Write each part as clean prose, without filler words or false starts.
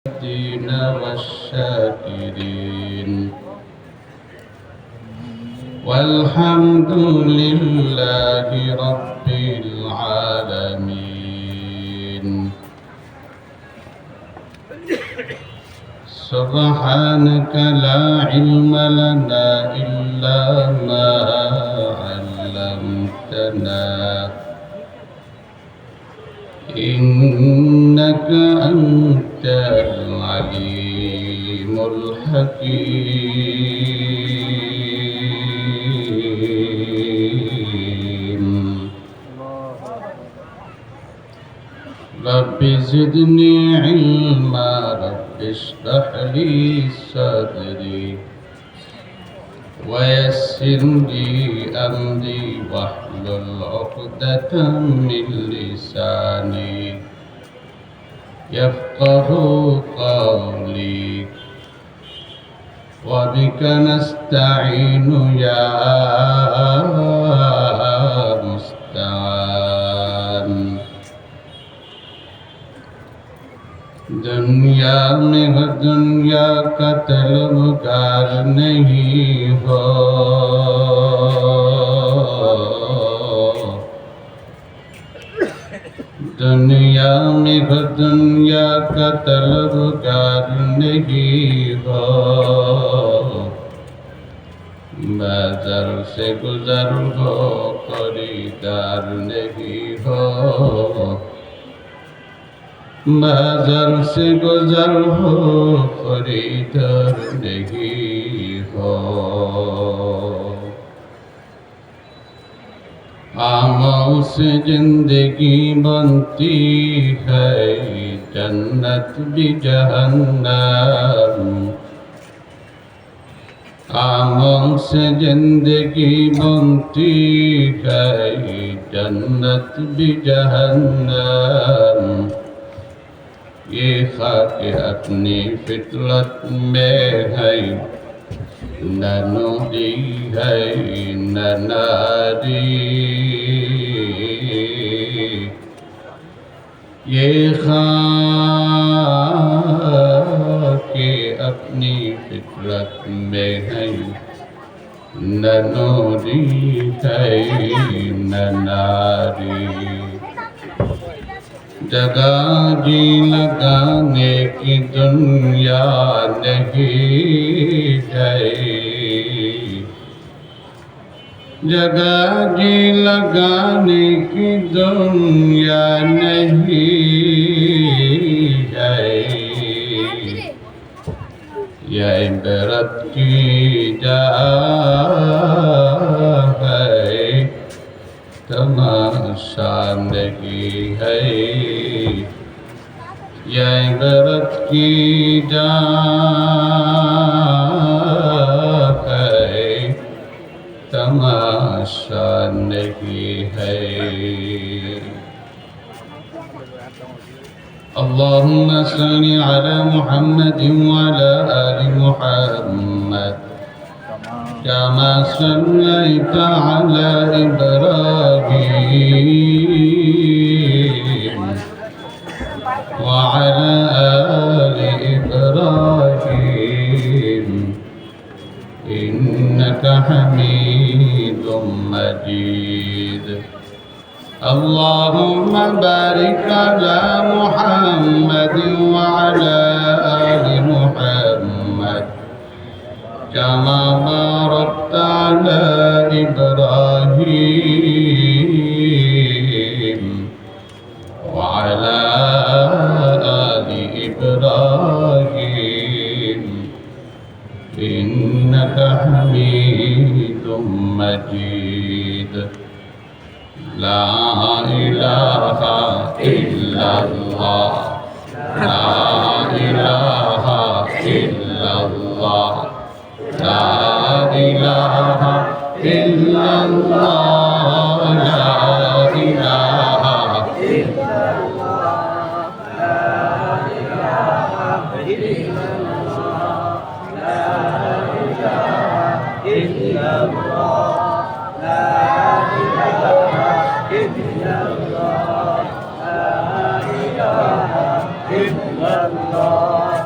الدين والشاكرين والحمد لله رب العالمين. سبحانك لا علم لنا إلا ما علمتنا إنك أنت العليم الحكيم. رب زدني علما رب اشرح لي صدري ويسر لي أمري واحلل عقدة من لساني يفقه قولي. وبك نستعين يا مستعان. दुनिया में हो दुनिया का तलबगार नहीं हो, दुनिया में हो दुनिया का तलबगार नहीं हो, बाजार से गुजर हो खरीदार नहीं हो, बाजार से गुजर हो खरीदार नहीं हो। आमों से जिंदगी बनती है जन्नत भी जहन्नम, आमों से जिंदगी बनती है जन्नत भी जहन्नम। ये खाक अपनी फितरत में है न नूरी है न नारी, ये खाक अपनी फितरत में है न नूरी है न नारी। जगह जी लगाने की दुनिया नहीं है, जगह जी लगाने की दुनिया नहीं है। यह इबरत की जा है तमाशा नहीं है, यह इबरत की जा है तमाशा नहीं है। اللهم صل على محمد وعلى آل محمد كما صليت على إبراهيم وعلى آل إبراهيم إنك حميد مجيد. اللهم بارك على محمد وعلى آل محمد كما باركت على إبراهيم وعلى آل إبراهيم إنك حميد مجيد. لا إله إلا الله، لا إله إلا الله، لا إله إلا الله، لا إله إلا الله، لا إله إلا الله، لا إله إلا الله، لا إله إلا الله، لا إله إلا الله.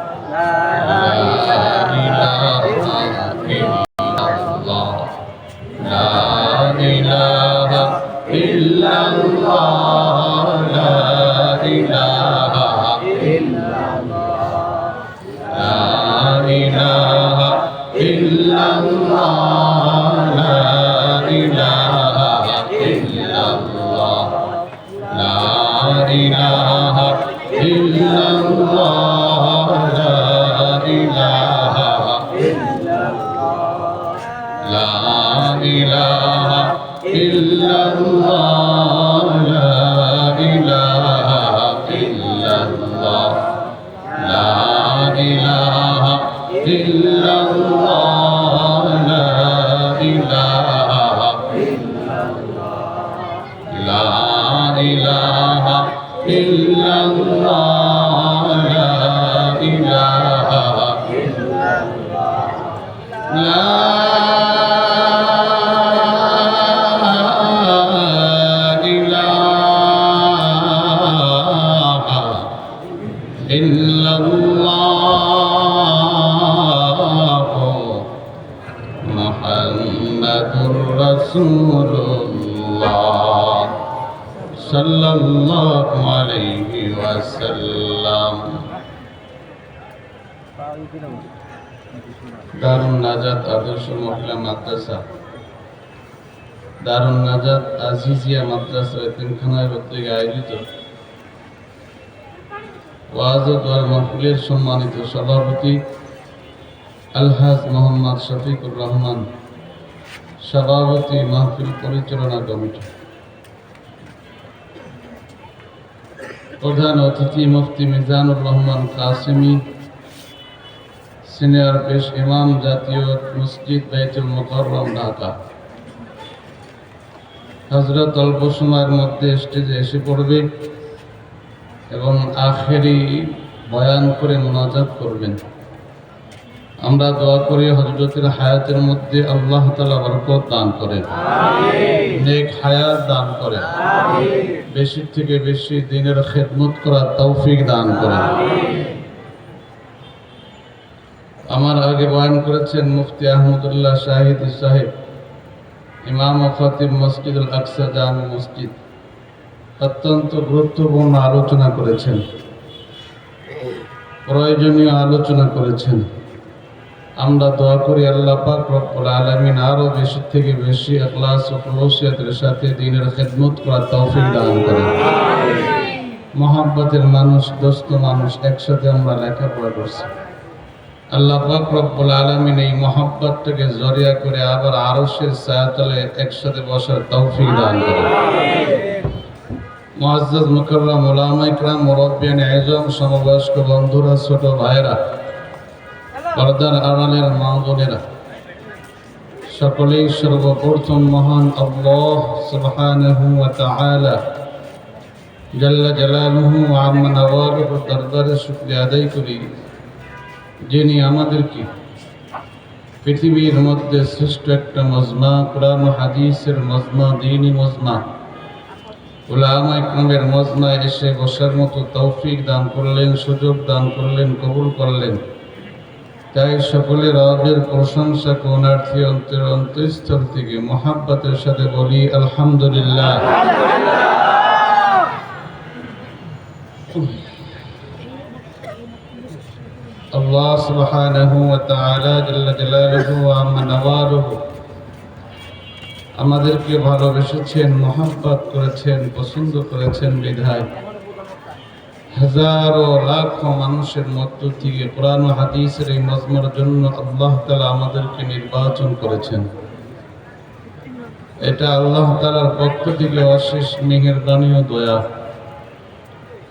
ইলাহা ইল্লাল্লাহ লা ইলাহা ইল্লাল্লাহ লা ইলাহা ইল্লাল্লাহ লা ইলাহা লা ইলাহা ইল্লাল্লাহ লা ইলাহা ইল্লাল্লাহ লা ইলাহা ইল্লাল্লাহ লা ইলাহা লা ইলাহা ইল্লাল্লাহ লা ইলাহা লা মুহাম্মাদুর রাসূলুল্লাহ সাল্লাল্লাহু আলাইহি ওয়াসাল্লাম। দারুন নাজাত আদর্শ মহিলা মাদ্রাসা, দারুন নাজাত আজিজিয়া মাদ্রাসা এতিমখানায় কর্তৃক আয়োজিত ওয়াজ ও দোয়ার মাহফিলের সম্মানিত সভাপতি আলহাজ মোহাম্মদ শফিকুর রহমান, সভাপতি মাহফিল পরিচালনা কমিটি, প্রধান অতিথি মুফতি মিজানুর রহমান কাসেমি, সিনিয়র পেশ ইমাম, জাতীয় মসজিদ বাইতুল মুকাররম ঢাকা, হযরত অল্প সময়ের মধ্যে স্টেজে এসে পড়বে এবং আখেরি বয়ান করে মুনাজাত করবেন। আমরা দোয়া করি হযরতের হায়াতের মধ্যে আল্লাহ তাআলা বরকত দান করেন, নেক হায়াত দান করেন, বেশি থেকে বেশি দ্বীনের খেদমত করার তৌফিক দান করেন। আমার আগে বয়ান করেছেন মুফতি আহমদুল্লাহ শাহিদি সাহেব, ইমাম ও খতিব মসজিদুল আকসা জামে মসজিদ। অত্যন্ত গুরুত্বপূর্ণ আলোচনা করেছেন, প্রয়োজনীয় আলোচনা করেছেন। আমরা দোয়া করি আল্লাহ পাক রব্বুল আলামিন আরো বেশি থেকে বেশি ইখলাস ও খুলুসিয়াতের সাথে দ্বীনের খেদমত করার তৌফিক দান করেন। মহব্বতের মানুষ, দোস্ত মানুষ, একসাথে আমরা লেখাপড়া করছি। আল্লাহ পাক রব্বুল আলামিন এই মহব্বতটাকে জরিয়া করে আবার আরশের ছায়াতলে একসাথে বসার তৌফিক দান করেন। মুআজ্জাজ মুকাররম উলামায়ে কিরাম, মুরব্বিয়ানে আযম, সমবয়স্ক বন্ধুরা, ছোট ভাইরা, পর্দার আড়ালের মা বোনেরা, সকলেই সর্বপ্রথম মহান আল্লাহ সুবহানাহু ওয়া তাআলা জাল্লা জালালুহু ওয়া আম্মা নওয়ালুহু দরবারে শুকরিয়া আদায় করি, যিনি আমাদেরকে পৃথিবীর মধ্যে শ্রেষ্ঠ একটা মজমা, কোরআন ও হাদিসের মজমা, দ্বীনি মজমা, উলামায়ে কিরামের মজমায় এসে বসার মতো তৌফিক দান করলেন, সুযোগ দান করলেন, কবুল করলেন। তাই সকলের রবের প্রশংসা করুণার্থী অন্তর অন্তঃস্থল থেকে মহাব্বতের সাথে বলি আলহামদুলিল্লাহ। আল্লাহ সুবহানাহু ওয়া তাআলা জাল্লা জালালুহু ওয়া আম্মা নওয়ালুহু আমাদেরকে ভালোবেসেছেন, মহব্বত করেছেন, পছন্দ করেছেন বিধায় হাজারো লাখো মানুষের মধ্য থেকে কোরআন ও হাদিসের এই মজমার জন্য আল্লাহ তাআলা আমাদেরকে নির্বাচন করেছেন। এটা আল্লাহ তাআলার পক্ষ থেকে অশেষ মেহেরবানি ও দয়া,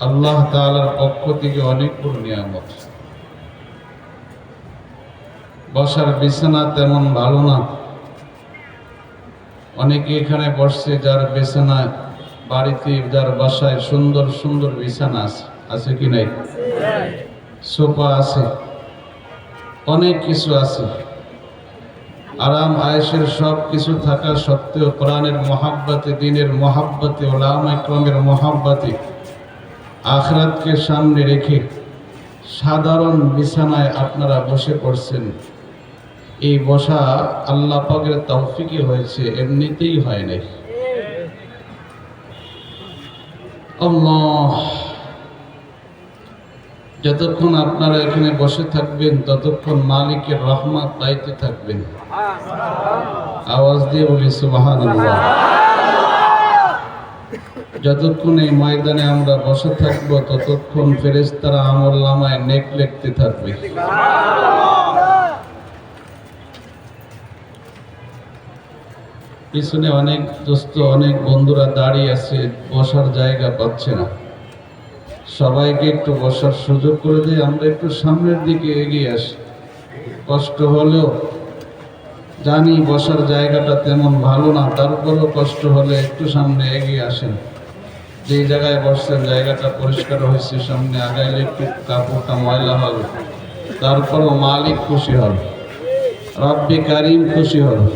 আল্লাহ তাআলার পক্ষ থেকে অনেক বড় নিয়ামত। বসার বিছানা তেমন ভালো না, অনেকে এখানে বসছে যার বিছানায়, বাড়িতে, যার বাসায় সুন্দর সুন্দর বিছানা আছে, আছে কি নাই? সোফা আছে, অনেক কিছু আছে, আরাম আয়েশের সব কিছু থাকা সত্ত্বেও কোরআনের মহাব্বতে, দ্বীনের মহাব্বতে, উলামায়ে কিরামের মহাব্বতে, আখিরাতকে সামনে রেখে সাধারণ বিছানায় আপনারা বসে পড়ছেন। এই বসা আল্লাহ পাকের তৌফিকে হয়েছে, এমনিতেই হয় নাই। আল্লাহ যতক্ষণ আপনারা এখানে বসে থাকবেন ততক্ষণ মালিকের রহমত পাইতে থাকবেন। আওয়াজ দিয়ে বলি সুবহানাল্লাহ। যতক্ষণ এই ময়দানে আমরা বসে থাকবো ততক্ষণ ফেরেশতারা আমলনামায় নেক লিখতে থাকবে। পিছনে অনেক দোস্ত, অনেক বন্ধুরা দাঁড়িয়ে আছে, বসার জায়গা পাচ্ছে না। সবাইকে একটু বসার সুযোগ করে দিয়ে আমরা একটু সামনের দিকে এগিয়ে আসি। কষ্ট হলেও জানি বসার জায়গাটা তেমন ভালো না, তারপরেও কষ্ট হলে একটু সামনে এগিয়ে আসেন। যেই জায়গায় বসছেন জায়গাটা পরিষ্কার হয়েছে, সামনে আগাইলে একটু কাপড়টা ময়লা হবে, তারপরও মালিক খুশি হবে, রব্বে কারিম খুশি হবে।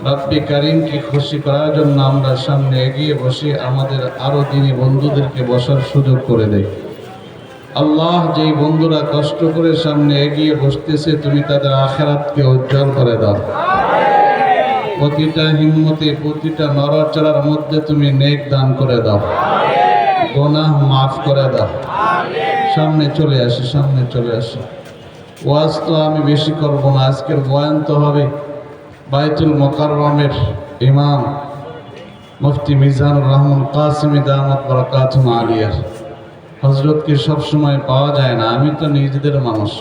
রব্বে কারিমকে খুশি করার জন্য আমরা সামনে এগিয়ে বসে আমাদের আরো দিনী বন্ধুদেরকে বসার সুযোগ করে দেয়। আল্লাহ, যেই বন্ধুরা কষ্ট করে সামনে এগিয়ে বসতেছে, তুমি তাদের আখিরাতকে উজ্জ্বল করে দাও। প্রতিটা হিম্মতে, প্রতিটা নড়াচড়ার মধ্যে তুমি নেক দান করে দাও, গুনাহ মাফ করে দাও। সামনে চলে আসি, সামনে চলে আসি। ওয়াজ তো আমি বেশি করব না, আজকের বয়ান তো হবে বাইতুল মুকাররমের ইমাম মুফতি মিজানুর রহমান কাসিমি দামাত বারাকাতুহু আলিয়ার। হযরতকে সবসময় পাওয়া যায় না, আমি তো নিজেদের মানুষ।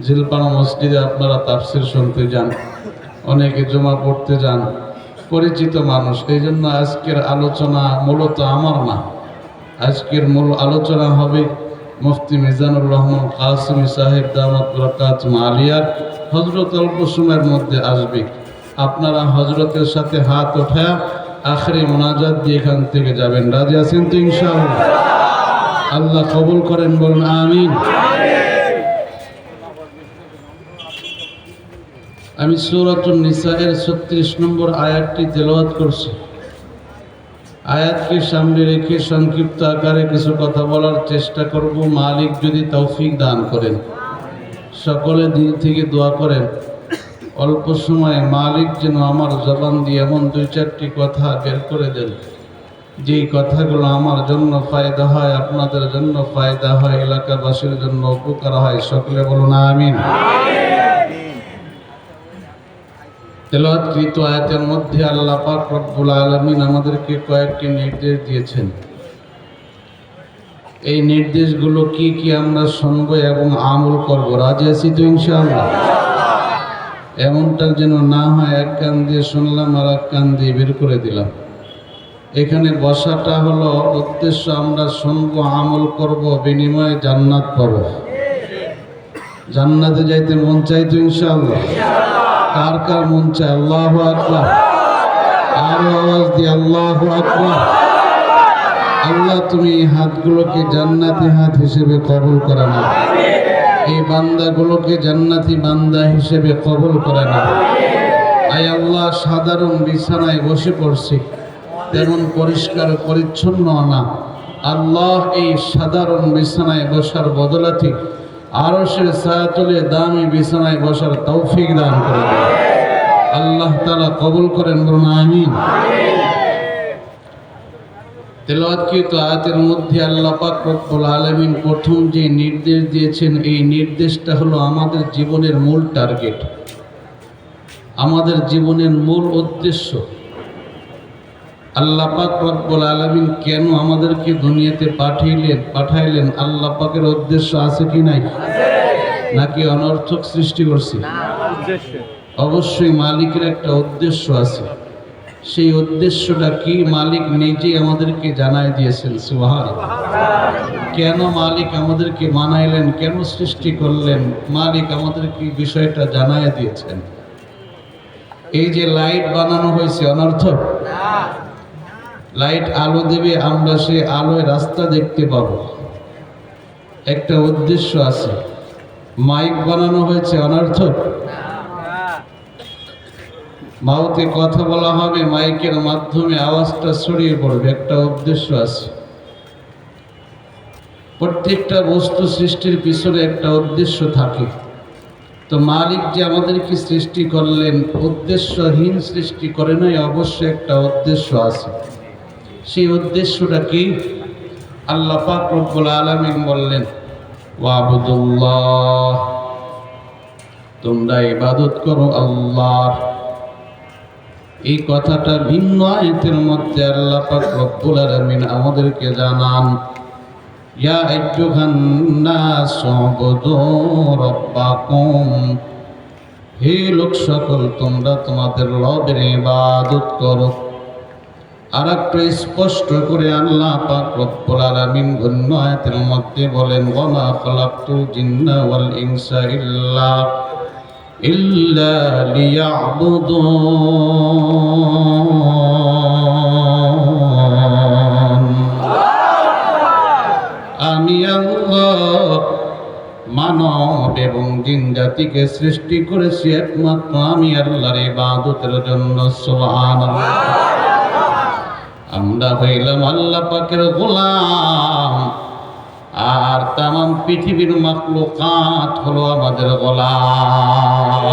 জিলপাড়া মসজিদে আপনারা তাফসির শুনতে যান, অনেকে জমা পড়তে যান, পরিচিত মানুষ। এই জন্য আজকের আলোচনা মূলত আমার না, আজকের মূল আলোচনা হবে মুফতি মিজানুর রহমান কাসিমি সাহেব দামাত বারাকাতুহু আলিয়ার। হযরত অল্প সময়ের মধ্যে আসবে, আপনারা হযরতের সাথে হাত ওঠায়া আখেরি মুনাজাত দিয়ে এখান থেকে যাবেন। রাজি আছেন তো ইনশাআল্লাহ? আল্লাহ কবুল করেন, বলুন আমিন। আমি সূরাতুন নিসা-এর 36 নম্বর আয়াতটি তেলাওয়াত করছি। আয়াতকে সামনে রেখে সংক্ষিপ্ত আকারে কিছু কথা বলার চেষ্টা করব, মালিক যদি তৌফিক দান করেন। সকলে দিল থেকে দোয়া করেন অল্প সময়ে মালিক যেন আমার জবান দিয়ে এমন 2-4টি কথা বের করে দেন, যেই কথাগুলো আমার জন্য ফায়দা হয়, আপনাদের জন্য ফায়দা হয়, এলাকাবাসীর জন্য উপকার হয়। সকলে বলুন আমিন। তেলাওয়াতকৃত আয়াতের মধ্যে আল্লাহ পাক রব্বুল আলামিন আমাদেরকে কয়েকটি নির্দেশ দিয়েছেন। এই নির্দেশগুলো কি কি আমরা শুনব এবং আমল করব। রাজি আছি তো ইনশাআল্লাহ? এমনটা যেন না হয় এক কান দিয়ে শুনলাম আর এক কান দিয়ে বের করে দিলাম। এখানে বসাটা হলো উদ্দেশ্য, আমরা শুনবো, আমল করব, বিনিময়ে জান্নাত পাবো। জান্নাতে যাইতে মন চাই তো ইনশাআল্লাহ? কার কার মন চায়? আল্লাহু আকবার। আরো আওয়াজ দিয়ে আল্লাহু আকবার। আল্লাহ, তুমি এই হাতগুলোকে জান্নাতি হাত হিসেবে কবুল করে নাও, এই বান্দাগুলোকে জান্নাতি বান্দা হিসেবে কবুল করে নাও। আয় আল্লাহ, সাধারণ বিছানায় বসে পড়ছি, তেমন পরিষ্কার পরিচ্ছন্ন না। আল্লাহ, এই সাধারণ বিছানায় বসার বদলাতে আরশের ছায়াতলে দামি বিছানায় বসার তৌফিক দান করে দেন। আল্লাহ তাআলা কবুল করেন, বলুন আমিন। তেলাওয়াতকৃত আয়াতের মধ্যে আল্লাহ পাক রব্বুল আলামিন প্রথম যে নির্দেশ দিয়েছেন, এই নির্দেশটা হলো আমাদের জীবনের মূল টার্গেট, আমাদের জীবনের মূল উদ্দেশ্য। আল্লাহ পাক রব্বুল আলামিন কেন আমাদেরকে দুনিয়াতে পাঠাইলেন? আল্লাহ পাকের উদ্দেশ্য আছে কি নাই? নাকি অনর্থক সৃষ্টি করছি? অবশ্যই মালিকের একটা উদ্দেশ্য আছে। সেই উদ্দেশ্যটা কি মালিক নিজেই আমাদেরকে জানাই দিয়েছেন। সুবহানাল্লাহ। কেন মালিক আমাদেরকে বানাইলেন, কেন সৃষ্টি করলেন, মালিক আমাদেরকে বিষয়টা জানাই দিয়েছেন। এই যে লাইট বানানো হয়েছে অনর্থক? লাইট আলো দেবে, আমরা সেই আলোয় রাস্তা দেখতে পাবো, একটা উদ্দেশ্য আছে। মাইক বানানো হয়েছে অনর্থক? মাউতে কথা বলা হবে, মাইকের মাধ্যমে আওয়াজটা ছড়িয়ে পড়বে, একটা উদ্দেশ্য আছে। প্রত্যেকটা বস্তু সৃষ্টির পিছনে একটা উদ্দেশ্য থাকে। তো মালিক যে আমাদেরকে সৃষ্টি করলেন, উদ্দেশ্যহীন সৃষ্টি করে নাই, অবশ্যই একটা উদ্দেশ্য আছে। সেই উদ্দেশ্যটা কি? আল্লাহ পাক রব্বুল আলামিন বললেন, ওয়াবুদুল্লাহ, তোমরা ইবাদত করো আল্লাহর। এই কথাটা ভিন্ন আয়াতের মধ্যে আল্লাহ পাক রব্বুল আলামিন আমাদেরকে জানান, ইয়া আইয়ুহান নাস উবুদু রাব্বাকুম, হে লোক সকল তোমরা তোমাদের রবের ইবাদত করো। আর একটু স্পষ্ট করে আল্লাহ পাক রব্বুল আলামিন অন্য আয়াতের মধ্যে বলেন, ওয়া মা খালাকতুল জিন্না ওয়াল ইনসা ইল্লা লিয়াবুদুন। আমি আল্লাহ মানব এবং জিন জাতিকে সৃষ্টি করেছি একমাত্র আমি আল্লাহর ইবাদতের জন্য। সুবহানাল্লাহ। আমরা হইলাম আল্লাহ পাকের গোলাম, আর তামাম পৃথিবীর মাখলুকাত হলো আমাদের গোলাম।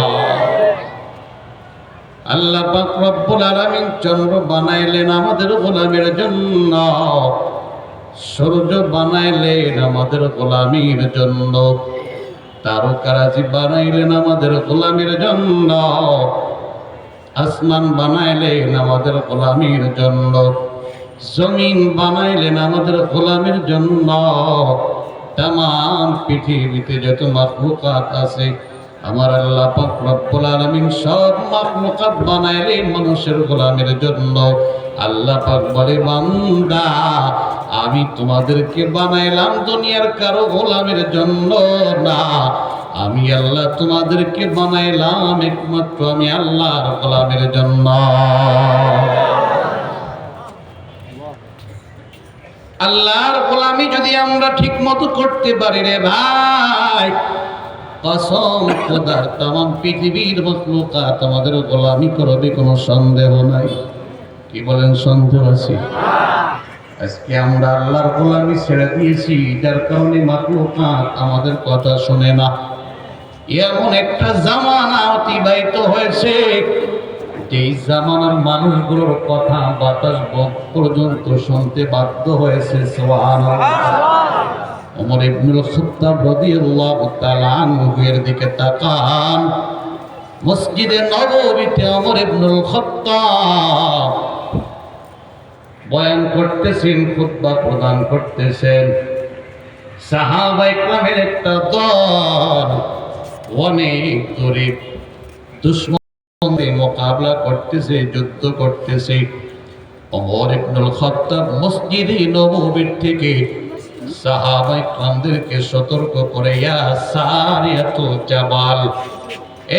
আল্লাহ পাক রব্বুল আলামিন চন্দ্র বানাইলেন আমাদের গোলামের জন্য, সূর্য বানাইলেন আমাদের গোলামির জন্য, তারকারাজি বানাইলেন আমাদের গোলামির জন্য, আসমান বানাইলেন আমাদের গোলামির জন্য, জমিন বানাইলেন আমাদের গোলামির জন্য। তামাম পৃথিবীতে যত মাখলুকাত আছে আমার আল্লাহ পাক রব্বুল আলামিন সব মাখলুকাত বানাইলেন মানুষের গোলামির জন্য। আল্লাহ পাক বলে, বান্দা আমি তোমাদেরকে বানাইলাম দুনিয়ার কারো গোলামের জন্য না, আমি আল্লাহ তোমাদেরকে বানাইলাম একমাত্র আমি আল্লাহর গোলামের জন্য। আল্লাহর গোলামি যদি আমরা ঠিক মতো করতে পারি রে ভাই, কসম খোদার তামাম পৃথিবীর মাখলুকাত আমাদের গোলামি করবে, কোনো সন্দেহ নাই। কি বলেন, সন্দেহ আছে? আজকে আমরা আল্লাহর গোলামি ছেড়ে দিয়েছি, যার কারণে মাখলুকাত আমাদের কথা শুনে না। এমন একটা জামানা অতিবাহিত হয়েছে, যেই জামানার মানুষগুলোর কথা বাতাস পর্যন্ত শুনতে বাধ্য হয়েছে। সুবহানাল্লাহ। ওমর ইবনুল খাত্তাব রাদিয়াল্লাহু তাআলা আনহু এর দিকে তাকান। মসজিদে নববীতে ওমর ইবনুল খাত্তাব বয়ান করতেছেন, খুতবা প্রদান করতেছেন। সাহাবায়ে কেরামের একটা দল অনেক দূরে দুশমনদের মোকাবেলা করতেছে, যুদ্ধ করতেছে। ওমর ইবনুল খাত্তাব মসজিদে নববীর থেকে সাহাবায়ে কেরামদেরকে সতর্ক করে, ইয়া সারিয়াতুল জাবাল,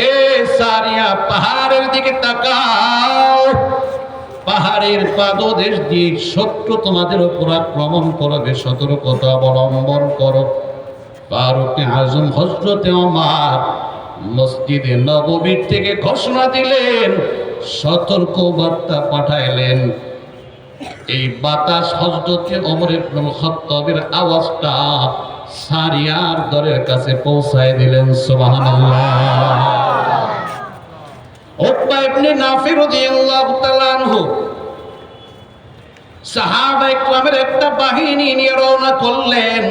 এ সারিয়া পাহাড়ের দিকে তাকাও, পাহাড়ের পাদদেশ দিয়ে শত্রু তোমাদের উপর আক্রমণ করবে, সতর্কতা অবলম্বন করো। ফারুক আজম হযরতে ওমর মসজিদে নববীর থেকে ঘোষণা দিলেন, সতর্ক বার্তা পাঠাইলেন। এই বাতাস হযরতে ওমর ইবনুল খাত্তাবের আওয়াজটা সারিয়ার দরের কাছে পৌঁছায় দিলেন। সুবহানাল্লাহ। উকবা ইবনে নাফি রাদিয়াল্লাহু তাআলা আনহু সাহাবায়ে কেরামের একটা বাহিনী নিয়ে রওনা করলেন।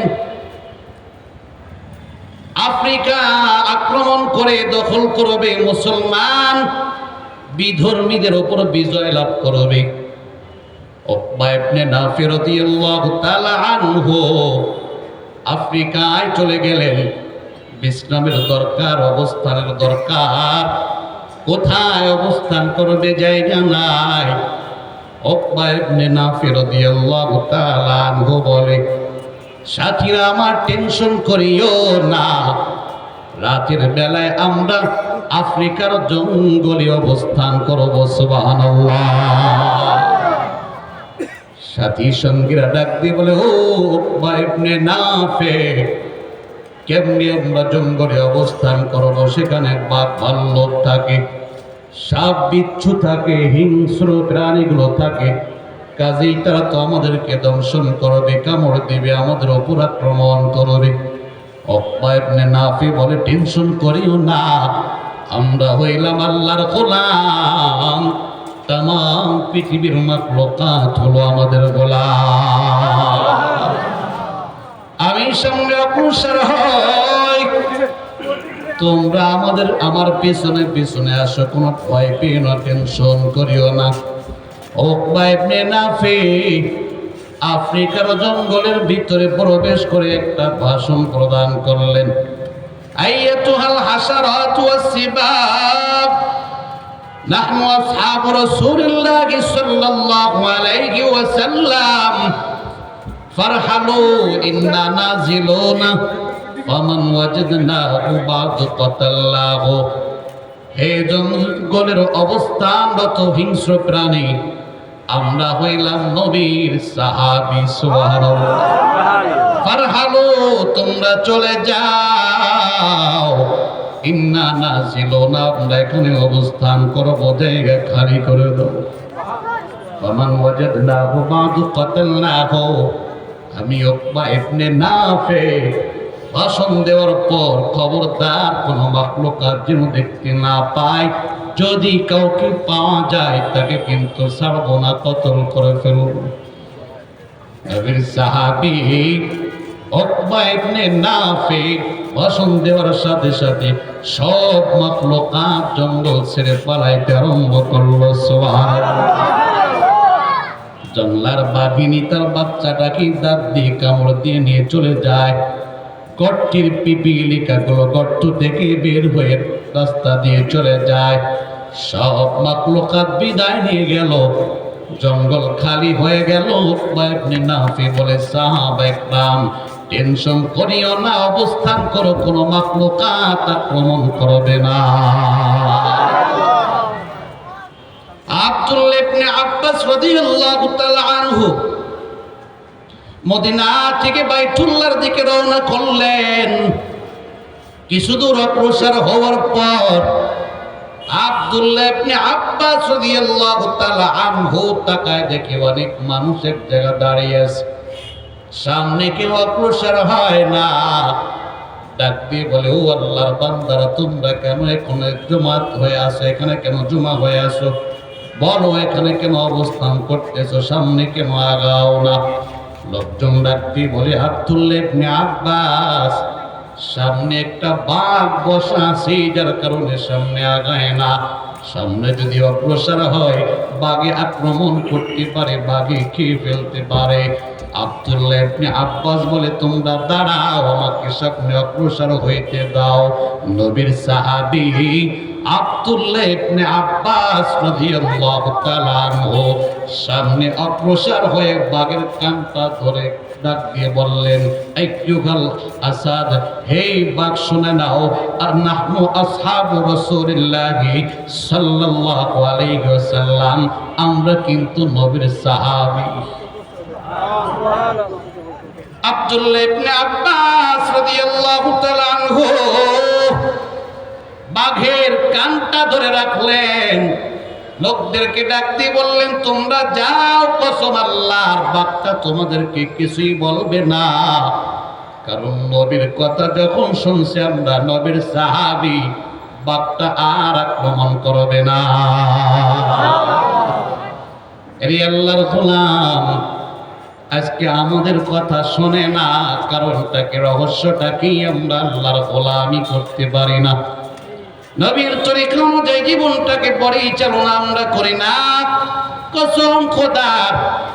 আফ্রিকা আক্রমণ করে দখল করবে, মুসলমান বিধর্মীদের উপর বিজয় লাভ করবে। উকবা ইবনে নাফি রাদিয়াল্লাহু তাআলা আনহু আফ্রিকায় চলে গেলেন। বিশ্রামের দরকার, অবস্থানের দরকার, কোথায় অবস্থান করবে জায়গা নাই। উকবা ইবনে নাফি রাদিয়াল্লাহু তাআলা আনহু বলে, সাথীরা আমার টেনশন করিও না, রাতের বেলায় আমরা আফ্রিকার জঙ্গলে অবস্থান করব। সুবহানাল্লাহ। সাথী সঙ্গীরা ডাক দিয়ে বলে, ও উকবা ইবনে নাফি, কেমনি আমরা জঙ্গলে অবস্থান করব? সেখানে বাঘ ভাল্লুক থাকে, সাপ বিচ্ছু থাকে, হিংস্র প্রাণীগুলো থাকে, কাজেই তারা তো আমাদেরকে দংশন করবে, কামড় দিবে, আমাদের উপর আক্রমণ করবে। উকবা ইবনে নাফি বলে, টেনশন করিও না, আমরা হইলাম আল্লাহর গোলাম, তামাম পৃথিবীর মাখলুকাত হলো আমাদের গোলাম। আমি সামনে অগ্রসর হই, তোমরা আমার পেছনে পেছনে আসো, কোনো ভয় পেও না, টেনশন করিও না। উকবা ইবনে নাফি আফ্রিকার জঙ্গলের ভিতরে প্রবেশ করে একটা ভাষণ প্রদান করলেন। আইয়াতুহাল হাশারাতু ওয়াস-সিবাব, নাহনু আসহাবু রাসূলিল্লাহি সাল্লাল্লাহু আলাইহি ওয়াসাল্লাম, ফারহালু ইন্না নাজিলুনা ফামান ওয়াজাদনাহু বা'দু কাতাল্লাহু। হে জঙ্গলের অবস্থানরত হিংস্র প্রাণী, আমরা হইলাম নবীর সাহাবী। সুবহানাল্লাহ। ফারহালু, তোমরা চলে যাও, ইন্না নাজিলুনা, আমরা এখানে অবস্থান করব, জায়গা খালি করে দাও। ফামান ওয়াজাদনাহু বা'দু কাতাল্লাহু, আমি উকবা ইবনে নাফি ভাষণ দেওয়ার পর খবরদার কোন মাখলুকাত যেন দেখতে না পায়, যদি কাউকে পাওয়া যায় তাকে কিন্তু ছাড়ব না, কতল করে ফেলব। নবীর সাহাবী উকবা ইবনে নাফি ভাষণ দেওয়ার সাথে সাথে সব মাখলুকাত জঙ্গল ছেড়ে পালাইতে আরম্ভ করলো। সুবহানাল্লাহ। জঙ্গলার বাঘিনী তার বাচ্চাটাকে দাঁত দিয়ে কামড় দিয়ে নিয়ে চলে যায়। গর্তের পিপিলিকাগুলো গর্ত থেকে বের হয়ে রাস্তা দিয়ে চলে যায়। সব মাখলুকাত বিদায় নিয়ে গেল, জঙ্গল খালি হয়ে গেল। উকবা ইবনে নাফি বলে, সাহাবা একরাম, টেনশন করিও না, অবস্থান করো, কোনো মাখলুকাত আক্রমণ করবে না। আব্দুল্লাহ ইবনে আব্বাস রাদিয়াল্লাহু তাআলা আনহু মদিনা থেকে বাইতুল্লাহর দিকে রওনা করলেন। কিছু দূর অগ্রসর হওয়ার পর আব্দুল্লাহ ইবনে আব্বাস রাদিয়াল্লাহু তাআলা আনহু তাকায় দেখে অনেক মানুষ এক জায়গায় দাঁড়িয়ে আছে, সামনে কেউ অগ্রসর হয় না। ডাক দিয়ে বলে, ও আল্লাহর বান্দারা, তোমরা কেন এখানে জমাত হয়ে আসো? এখানে কেন জমা হয়ে আসো? বলো, এখানে কেন অবস্থান করতেছো? সামনে কেন আগাও না? লোকজন ডাক দিয়ে বলে, আব্দুল্লাহ ইবনে আব্বাস, সামনে একটা বাঘ বসা আছে, যার কারণে সামনে আগায় না। সামনে যদি অগ্রসর হয়, বাঘে আক্রমণ করতে পারে, বাঘে খেয়ে ফেলতে পারে। আব্দুল্লাহ ইবনে আব্বাস বলে, তোমরা দাঁড়াও, আমাকে সামনে অগ্রসর হইতে দাও। নবীর সাহাবী আব্দুল্লাহ ইবনে আব্বাস রাদিয়াল্লাহু তাআলা আনহু সামনে অগ্রসর হয়ে বাঘের কানটা ধরে ডাক দিয়ে বললেন, আইয়ুহাল আসাদ, হে বাঘ শুনে নাও, আর নাহনু আসহাবু রাসূলিল্লাহি সাল্লাল্লাহু আলাইহি ওয়াসাল্লাম, আমরা কিন্তু নবীর সাহাবী। আব্দুল্লাহ ইবনে আব্বাস রাদিয়াল্লাহু তাআলা আনহু বাঘের কানটা ধরে রাখলেন, লোকদেরকে ডাক দিয়ে বললেন, তোমরা যাও, কসম আল্লাহর, বাঘটা তোমাদেরকে কিছুই বলবে না। কারণ নবীর কথা যখন শুনছে আমরা, নবীর সাহাবী, বাঘটা আর আক্রমণ করবে না। এরে আল্লাহর গোলাম, আজকে আমাদের কথা শোনে না, কারণটা কি, রহস্যটা কি? আমরা আল্লাহর গোলামি করতে পারি না, নবীর তরিকা অনুযায়ী জীবনটাকে পরিচালনা আমরা করি না। কসম খোদার,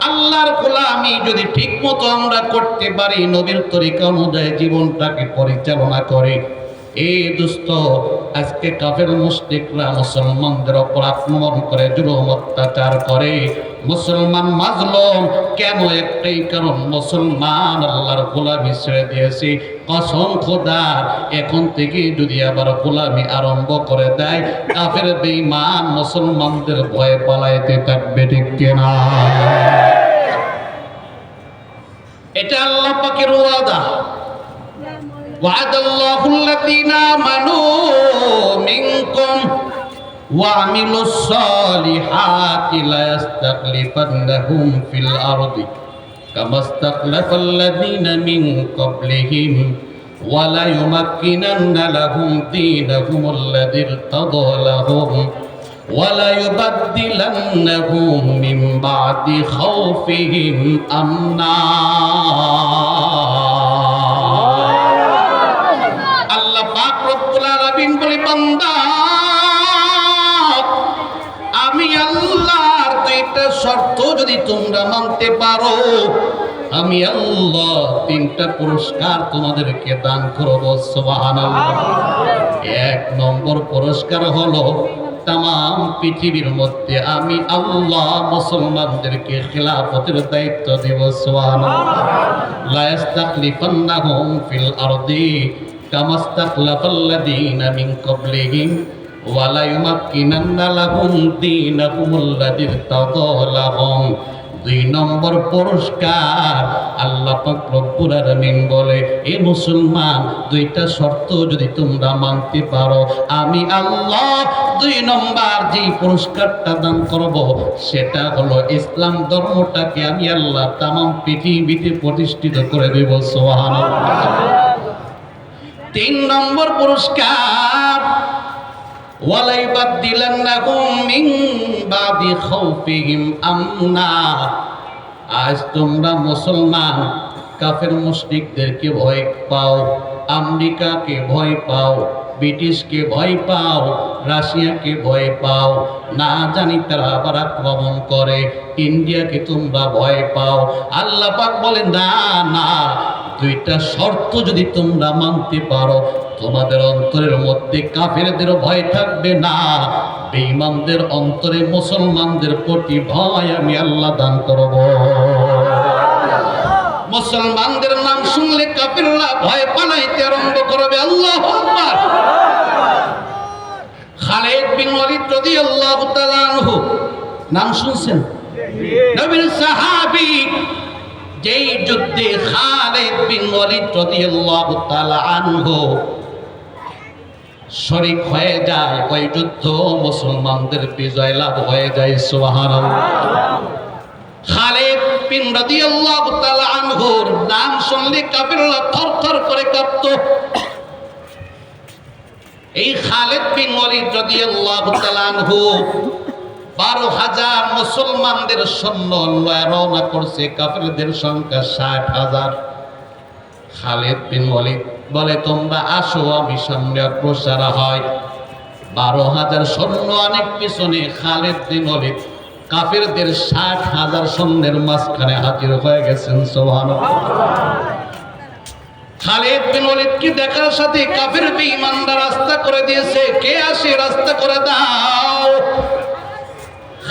আল্লাহর গোলামি যদি ঠিক মতো আমরা করতে পারি, নবীর তরিকা অনুযায়ী জীবনটাকে পরিচালনা করে, এই দোস্ত, আজকে কাফের মুশরিকরা মুসলমানদের উপর আক্রমণ করে, জুলুম অত্যাচার করে, মুসলমান মাজলুম কেন? একটাই কারণ, মুসলমান আল্লাহর গোলামি ছেড়ে দিয়েছে। কসম খোদার, এখন থেকে যদি আবার গোলামি আরম্ভ করে দেয়, কাফের বেঈমান মুসলমানদের ভয়ে পালাইতে থাকবে, ঠিক কিনা? এটা আল্লাহ পাকের ওয়াদা। وعد الله الذين آمنوا منكم وعملوا الصالحات ليستخلفنهم في الأرض كما استخلف الذين من قبلهم وليمكنن لهم دينهم الذي ارتضى لهم وليبدلنهم من بعد خوفهم أمنا মানতে পারো, আমি আল্লাহ 3টা পুরস্কার তোমাদেরকে দান করব। সুবহানাল্লাহ। 1 নম্বর পুরস্কার হলো তাম পৃথিবীর মধ্যে আমি আল্লাহ মুসলমানদেরকে খিলাফতের দায়িত্ব দেব। সুবহানাল্লাহ। লা ইস্তাখলিফান্নাহুম ফিল আরদি কামাস্তাখলাফাল্লাযীনা মিন ক্বাবলিহিম ওয়া লা ইউমাক্কিনান্না লাহুম দীনাহুমুল্লাযী ইরতাদা লাহুম। 2 নম্বর পুরস্কার আল্লাহ পাক রব্বুল আলামিন বলে, এ মুসলমান 2টা শর্ত যদি তোমরা মানতে পারো, আমি আল্লাহ 2 নম্বর যে পুরস্কারটা দান করব সেটা হলো ইসলাম ধর্মটাকে আমি আল্লাহ তামাম পৃথিবীতে প্রতিষ্ঠিত করে দেব। সুবহানাল্লাহ। 3 নম্বর পুরস্কার ওয়ালা ইউবাদদিলান্নাহুম মিন বাদি খাউফিহিম আমনা। আজ তোমরা মুসলমান কাফের মুশরিকদেরকে ভয় পাও, আমেরিকাকে ভয় পাও, ব্রিটিশকে ভয় পাও, রাশিয়াকে ভয় পাও, না জানি তারা আবার আক্রমণ করে, ইন্ডিয়াকে তোমরা ভয় পাও। আল্লাহ পাক বলেন না না, 2টা শর্ত যদি তোমরা মানতে পারো, তোমাদের অন্তরের মধ্যে কাফেরদের ভয় থাকবে না, বেঈমানদের অন্তরে মুসলমানদের প্রতি ভয় আমি আল্লাহ দান করব। মুসলমানদের নাম শুনলে কাফেররা ভয় পালাইতে আরম্ভ করবে। আল্লাহু আকবার। খালিদ বিন ওয়ালিদ রাদিয়াল্লাহু তাআলা আনহু নাম শুনছেন? নবীর সাহাবী। যেই যুদ্ধে খালিদ বিন ওয়ালিদ রাদিয়াল্লাহু তাআলা আনহু শরীক হয়ে যায়, ওই যুদ্ধ মুসলমানদের বিজয় লাভ হয়ে যায়। সুবহানাল্লাহ। খালিদ বিন রাদিয়াল্লাহু তাআলা আনহুর নাম শুনলে কাফেররা থরথর করে কাঁপত। এই খালিদ বিন ওয়ালিদ রাদিয়াল্লাহু তাআলা আনহু 12,000 মুসলমানদের সৈন্য রওনা করছে, কাফেরদের সংখ্যা 60,000। খালিদ বিন ওয়ালিদ বলে, তোমরা আসো, আমি সামনে অগ্রসর হয়। 12,000 সৈন্য অনেক পিছনে, খালিদ বিন ওয়ালিদ কাফেরদের 60,000 সৈন্যের মাঝখানে হাজির হয়ে গেছেন। সুবহানাল্লাহ। খালিদ বিন ওয়ালিদকে দেখার সাথে কাফের বেঈমানরা রাস্তা করে দিয়েছে, কে আসে রাস্তা করে দাও।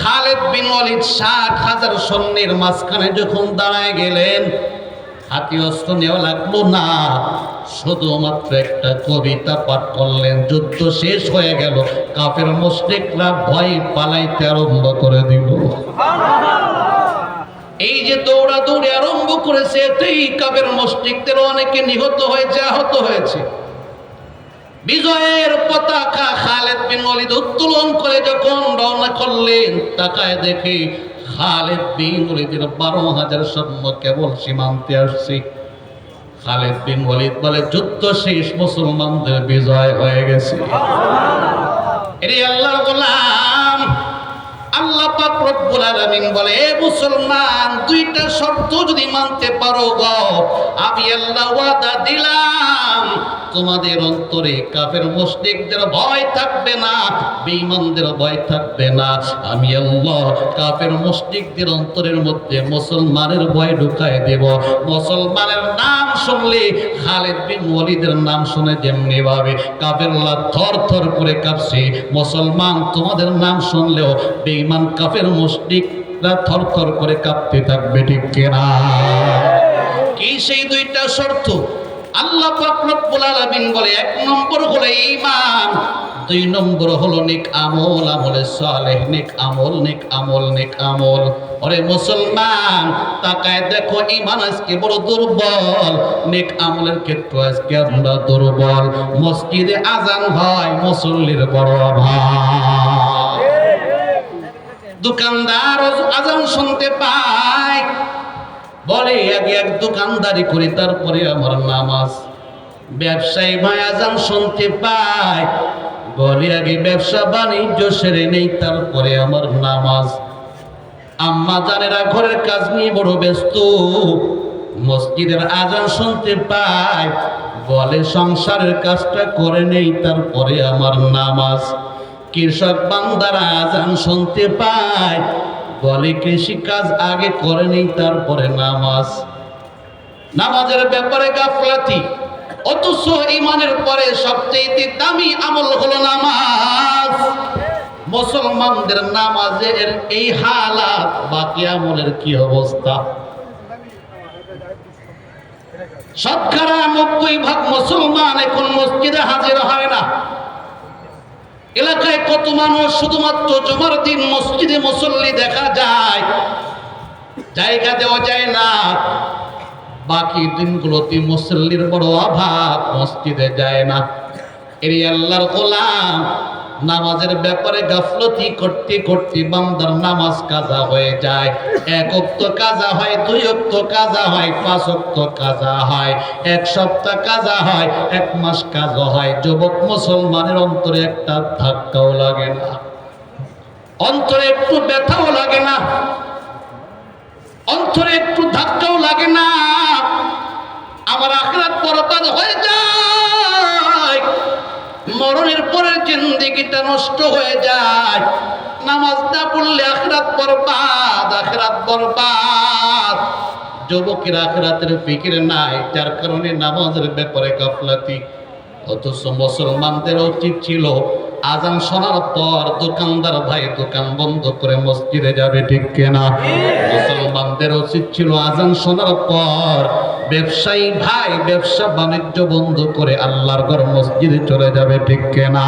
খালিদ বিন ওয়ালিদ 60,000 সৈন্যের মাঝখানে যখন দাঁড়ায় গেলেন, হাতে অস্ত্র নেওয়া লাগলো না, শুধুমাত্র একটা কবিতা পাঠ করলেন, যুদ্ধ শেষ হয়ে গেল। কাফের মুশরিকরা ভয় পালাইতে আরম্ভ করে দিল। এই যে দৌড়াদৌড়ি আরম্ভ করেছে, এতেই কাফের মুশরিকদের অনেকে নিহত হয়েছে, আহত হয়েছে। বিজয়ের পতাকা খালিদ বিন ওয়ালিদ উত্তোলন করে যখন রওনা করলেন, তাকায় দেখে খালিদ বিন ওয়ালিদের 12,000 সৈন্য কেবল সীমান্তে আসছে। খালিদ বিন ওয়ালিদ বলে, যুদ্ধ শেষ, মুসলমানদের বিজয় হয়ে গেছে। এরে আল্লাহর গোলাম, আল্লাহ পাক রব্বুল আলামিন বলে, এ মুসলমান 2টা শর্ত যদি মানতে পারো গো, আমি আল্লাহ ওয়াদা দিলাম তোমাদের অন্তরে কাফের মুশরিকদের ভয় থাকবে না, বেঈমানদের ভয় থাকবে না। আমি আল্লাহ কাফের মুশরিকদের অন্তরের মধ্যে মুসলমানের ভয় ঢুকায় দেব। মুসলমানের নাম শুনলে, খালিদ বিন ওয়ালিদের নাম শুনে যেমনি ভাবে কাফেররা থরথর করে কাঁপছে, মুসলমান তোমাদের নাম শুনলেও বেঈমান কাফের মুশরিকরা থরথর করে কাঁপতে থাকবে, ঠিক কিনা? কি সেই 2টা শর্ত? আল্লাহ পাক রব্বুল আলামিন বলে, 1 নম্বর হলো ঈমান, 2 নম্বর হলো নেক আমল, আমলে সালেহ, নেক আমল, নেক আমল, নেক আমল। ওরে মুসলমান, তাকায় দেখো, ঈমান আজকে বড় দুর্বল, নেক আমলের ক্ষেত্রে আজকে আমরা দুর্বল। মসজিদে আজান হয়, মুসল্লির বড় অভাব। দোকানদার আজান শুনতে পায়, বলে আগে এক দোকানদারি করি, তারপরে আমার নামাজ। ব্যবসায়ী ভাই আজান শুনতে পায়, বলে আগে ব্যবসা বাণিজ্য সেরে নেই, তারপরে আমার নামাজ। আম্মা জানেরা ঘরের কাজ নিয়ে বড় ব্যস্ত, মসজিদের আজান শুনতে পায়, বলে সংসারের কাজটা করে নেই, তারপরে আমার নামাজ। কৃষক বান্দারা আজান শুনতে পায়, বলে কৃষি কাজ আগে করেনি তারপরে নামাজ, নামাজের ব্যাপারে গাফলাতি। অথচ ইমানের পরে সবচেয়ে দামি আমল হলো নামাজ। মুসলমানদের নামাজের এই হালাত, বাকি আমলের কি অবস্থা? শতকরা 90% মুসলমান এখন মসজিদে হাজির হয় না। এলাকায় কত মানুষ শুধুমাত্র জুমার দিন মসজিদে মুসল্লি দেখা যায়, জায়গা দেওয়া যায় না। বাকি দিনগুলোতে মুসল্লির বড় অভাব, মসজিদে যায় না। এর আল্লাহর গোলাম নামাজের ব্যাপারে গাফলতি করতে করতে বান্দার নামাজ কাজা হয়ে যায়। 1 ওয়াক্ত কাজা হয়, 2 ওয়াক্ত কাজা হয়, 5 ওয়াক্ত কাজা হয়, 1 সপ্তাহ কাজা হয়, 1 মাস কাজা হয়। যুবক মুসলমানের অন্তরে একটা ধাক্কাও লাগে না, অন্তরে একটু ব্যথাও লাগে না, অন্তরে একটু ধাক্কাও লাগে না। আমার আখিরাত বরবাদ হয়ে যায়, মরণের পরের জিন্দেগিটা নষ্ট হয়ে যায়। নামাজ না পড়লে আখিরাত বরবাদ, আখিরাত বরবাদ। যুবকের আখিরাতের ফিকির নাই, যার কারণে নামাজের ব্যাপারে গাফলাতি। অথচ মুসলমানদের উচিত ছিল আজান শোনার পর দোকানদার ভাই দোকান বন্ধ করে মসজিদে যাবে, ঠিক কিনা? মুসলমানদের উচিত ছিল আজান শোনার পর ব্যবসায়ী ভাই ব্যবসা বাণিজ্য বন্ধ করে আল্লাহর ঘর মসজিদে চলে যাবে, ঠিক কিনা?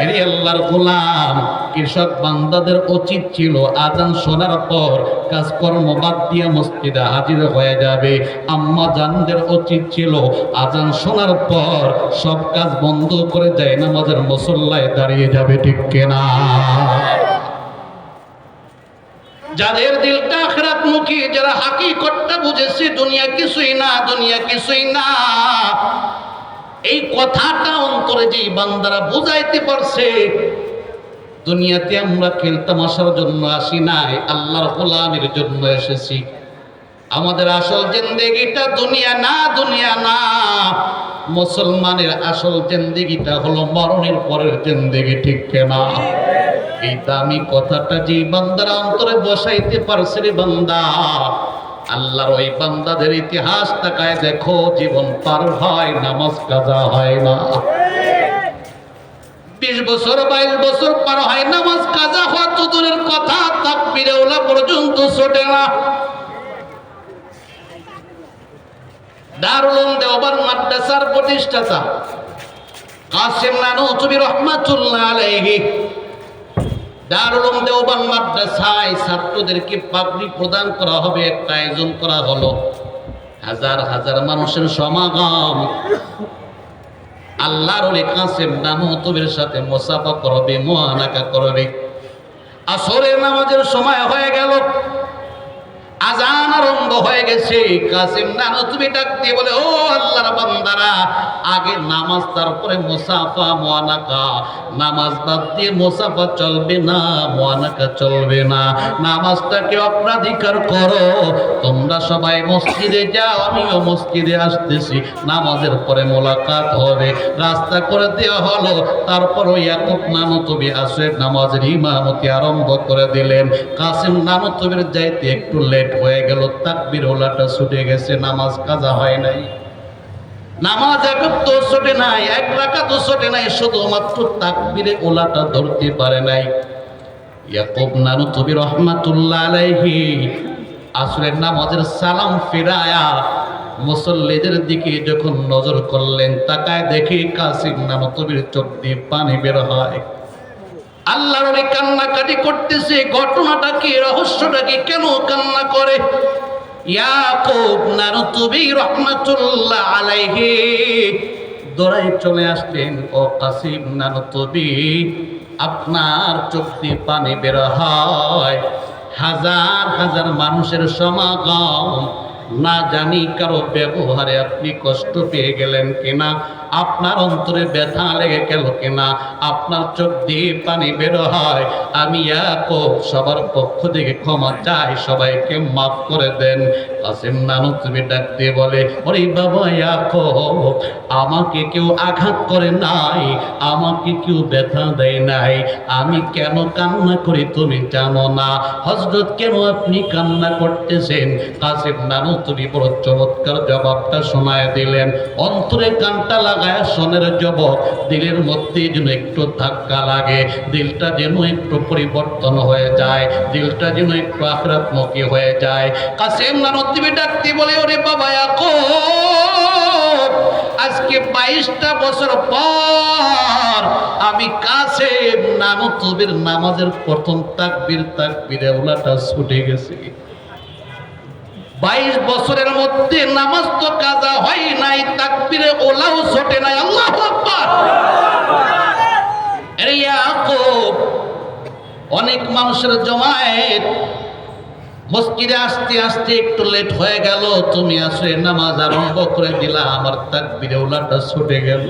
এই আল্লাহর গোলাম কৃষক বান্দাদের উচিত ছিল আজান শোনার পর কাজকর্ম বাদ দিয়ে মসজিদে হাজির হয়ে যাবে। আম্মা জানদের উচিত ছিল আজান শোনার পর সব কাজ বন্ধ করে যায় নামাজের মুসল্লায় দাঁড়িয়ে যাবে, ঠিক কিনা? যাদের দিলটা আখিরাত মুখী, যারা হাকিকতটা বুঝেছে দুনিয়া কিছুই না, দুনিয়া কিছুই না, এই কথাটা অন্তরে যে বান্দারা বুঝাইতে পারছে, দুনিয়াতে আমরা খেলতামাশার জন্য আসি নাই, আল্লাহর গোলামের জন্য এসেছি। আমাদের আসল জিন্দেগিটা দুনিয়া না, দুনিয়া না। মুসলমানের আসল জিন্দেগিটা হলো মরণের পরের জিন্দেগি, ঠিক কিনা? এই দামি কথাটা যে বান্দারা অন্তরে বসাইতে পারছে রে বান্দা, আল্লাহর ওই বান্দাদের ইতিহাস তাকায় দেখো, জীবন পার হয়, নামাজ কাজা হয় না। 20 বছর 22 বছর পার হয়, নামাজ কাজা হওয়া তো দূরের কথা, তাকবীরে ওলা পর্যন্ত ছোটে না। দারুল উলুম দেওবন্দ মাদ্রাসার প্রতিষ্ঠাতা কাসেম নানুতুবি রহমাতুল্লাহ আলাইহি দারুল উলুম দেওবন্দ মাদ্রাসায় ছাত্রদেরকে পাগড়ি প্রদান করা হবে, একটা আয়োজন করা হলো। হাজার হাজার মানুষের সমাগম। আল্লাহর ওলি কাসেম নানুতুবির সাথে মুসাফা করবে, মুআনাকা করবে। আসরের নামাজের সময় হয়ে গেল, আজান আরম্ভ হয়ে গেছে। কাসেম নানুতুবি ডাক দিয়ে বলে, ও আল্লাহর বান্দারা, আগে নামাজ তারপরে মুসাফা মুআনাকা। নামাজ বাদ দিয়ে মুসাফা চলবে না, মুআনাকা চলবে না। নামাজটাকে অগ্রাধিকার করো। তোমরা সবাই মসজিদে যাও, আমিও মসজিদে আসতেছি, নামাজের পরে মোলাকাত হবে। রাস্তা করে দেওয়া হলো। তারপর ওই ইয়াকুব নানুতুবি আসরের নামাজের ইমামতি আরম্ভ করে দিলেন। কাসেম নানুতুবির যাইতে একটু লেট হয়ে গেল, তাকবীর ওলাটা ছুটে গেছে, নামাজ কাজা হয় নাই। নামাজ একত্ব ছুটে নাই, 1 রাকাতও ছুটে নাই, শুধুমাত্র তাকবীরে ওলাটা ধরতে পারে নাই। ইয়াকুব নানুতুবি রহমাতুল্লাহ আলাইহি আসরের নামাজের সালাম ফিরায়া মুসল্লিদের দিকে যখন নজর করলেন, তাকায় দেখে কাসেম নানুতুবির চোখ দিয়ে পানি বের হয়। আল্লাহর ওলি কান্নাকাটি করতেছে। ঘটনাটা কি, রহস্যটা কি, কেন কান্না করে? ইয়াকুব নানুতুবি রহমাতুল্লাহ আলাইহি দৌড়াই চলে আসলেন, ও কাসেম নানুতুবি, আপনার চোখ দিয়ে পানি বের হয়। হাজার হাজার মানুষের সমাগম, না জানি কারো ব্যবহারে আপনি কষ্ট পেয়ে গেলেন কিনা। আপনার অন্তরে ব্যথা লেগে গেল কিনা, আপনার চোখ দিয়ে পানি বের হয়, আমি ইয়াকুব সবার পক্ষ থেকে ক্ষমা চাই, সবাইকে মাফ করে দেন। কাসেম নানুতুবি ডাক দিয়ে বলে, ওরে বাবা ইয়াকুব, আমাকে কেউ আঘাত করে নাই, আমাকে কেউ ব্যথা দেয় নাই, আমি কেন কান্না করি তুমি জানো না। হযরত কেন আপনি কান্না করতেছেন? কাসেম নানুতুবি বড় চমৎকার জবাবটা শোনায় দিলেন। অন্তরে কানটা লাগায় শোনের যুবক, দিলের মধ্যে যেন একটু ধাক্কা লাগে, দিলটা যেন একটু পরিবর্তন হয়ে যায়, দিলটা যেন একটু আখিরাতমুখী হয়ে যায়। কাসেম নানুতুবি ডাকতে বলে, ওরে বাবা ইয়াকুব, আজকে 22টা বছর পর আমি কাসেম নানুতুবির নামাজের প্রথম তাকবীরে উলাটা ছুটে গেছি। 22 বছরের মধ্যে নামাজ তো কাজা হয় নাই, তাকবীরে ওলাও ছোটে নাই। আল্লাহু আকবার। আরে ইয়াকুব, অনেক মানুষের জমায়েত, মসজিদে আসতে আসতে একটু লেট হয়ে গেল, তুমি আসলে নামাজ আরম্ভ করে দিলা, আমার তাকবীরে ওলাটা ছুটে গেল।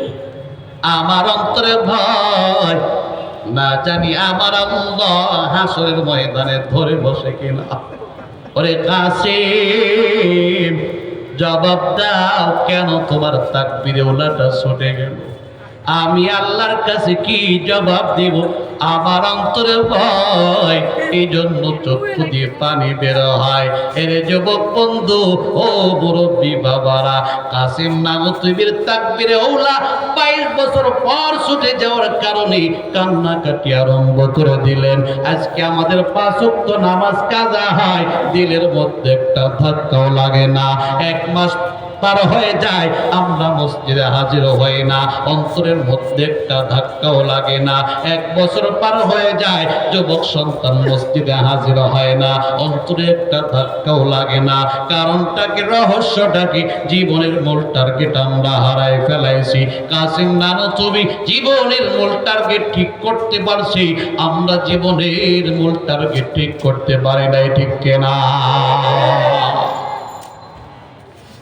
আমার অন্তরে ভয়, না জানি আমার আল্লাহ হাসরের ময়দানে ধরে বসে কিনা। ওরে কাসেম, জবাব দাও, কেন তোমার তাকবীরে ওলাটা ছুটে গেল? আমি আল্লাহর কাছে কি জবাব দিব? আমার অন্তরে ভয়, এই জন্য চক্ষু দিয়ে পানি বের হয়। এরে যুবক বন্ধু, ও মুরব্বী বাবারা, কাসেম নানুতুবির তাকবীরে ওলা 22 বছর পর ছুটে যাওয়ার কারণে কান্নাকাটি আরম্ভ করে দিলেন। আজকে আমাদের 5 ওয়াক্ত নামাজ কাজা হয়, দিলের মধ্যে একটা ধাক্কাও লাগে না। 1 মাস পার হয়ে যায়, আমরা মসজিদে হাজির হই না, অন্তরের মধ্যে একটা ধাক্কাও লাগে না। 1 বছর পার হয়ে যায়, যুবক সন্তান মসজিদে হাজির হয় না, অন্তরে একটা ধাক্কাও লাগে না। কারণটা কি, রহস্যটা কি? জীবনের মূল টার্গেট আমরা হারাই ফেলাইছি। কাসেম নানুতুবি জীবনের মূল টার্গেট ঠিক করতে পারছি, আমরা জীবনের মূল টার্গেট ঠিক করতে পারি নাই, ঠিক কিনা?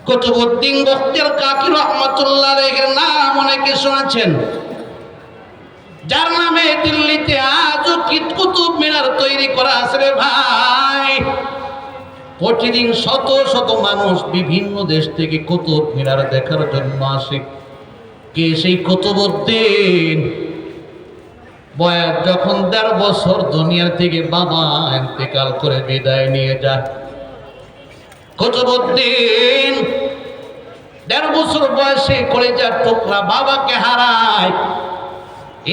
কুতুবউদ্দিন বখতিয়ার কাকি রহমাতুল্লাহ আলাইহির নাম অনেকে শুনেছেন, যার নামে দিল্লিতে আজও কুতুব মিনার তৈরি করা আছে রে ভাই। প্রতিদিন শত শত মানুষ বিভিন্ন দেশ থেকে কুতুব মিনার দেখার জন্য আসে। কে সেই কুতুবউদ্দিন? বয়স যখন 1.5 বছর দুনিয়ার থেকে বাবা ইন্তেকাল করে বিদায় নিয়ে যায়। কুতুবউদ্দিন 1.5 বছর বয়সে কলেজার টুকরা বাবাকে হারায়।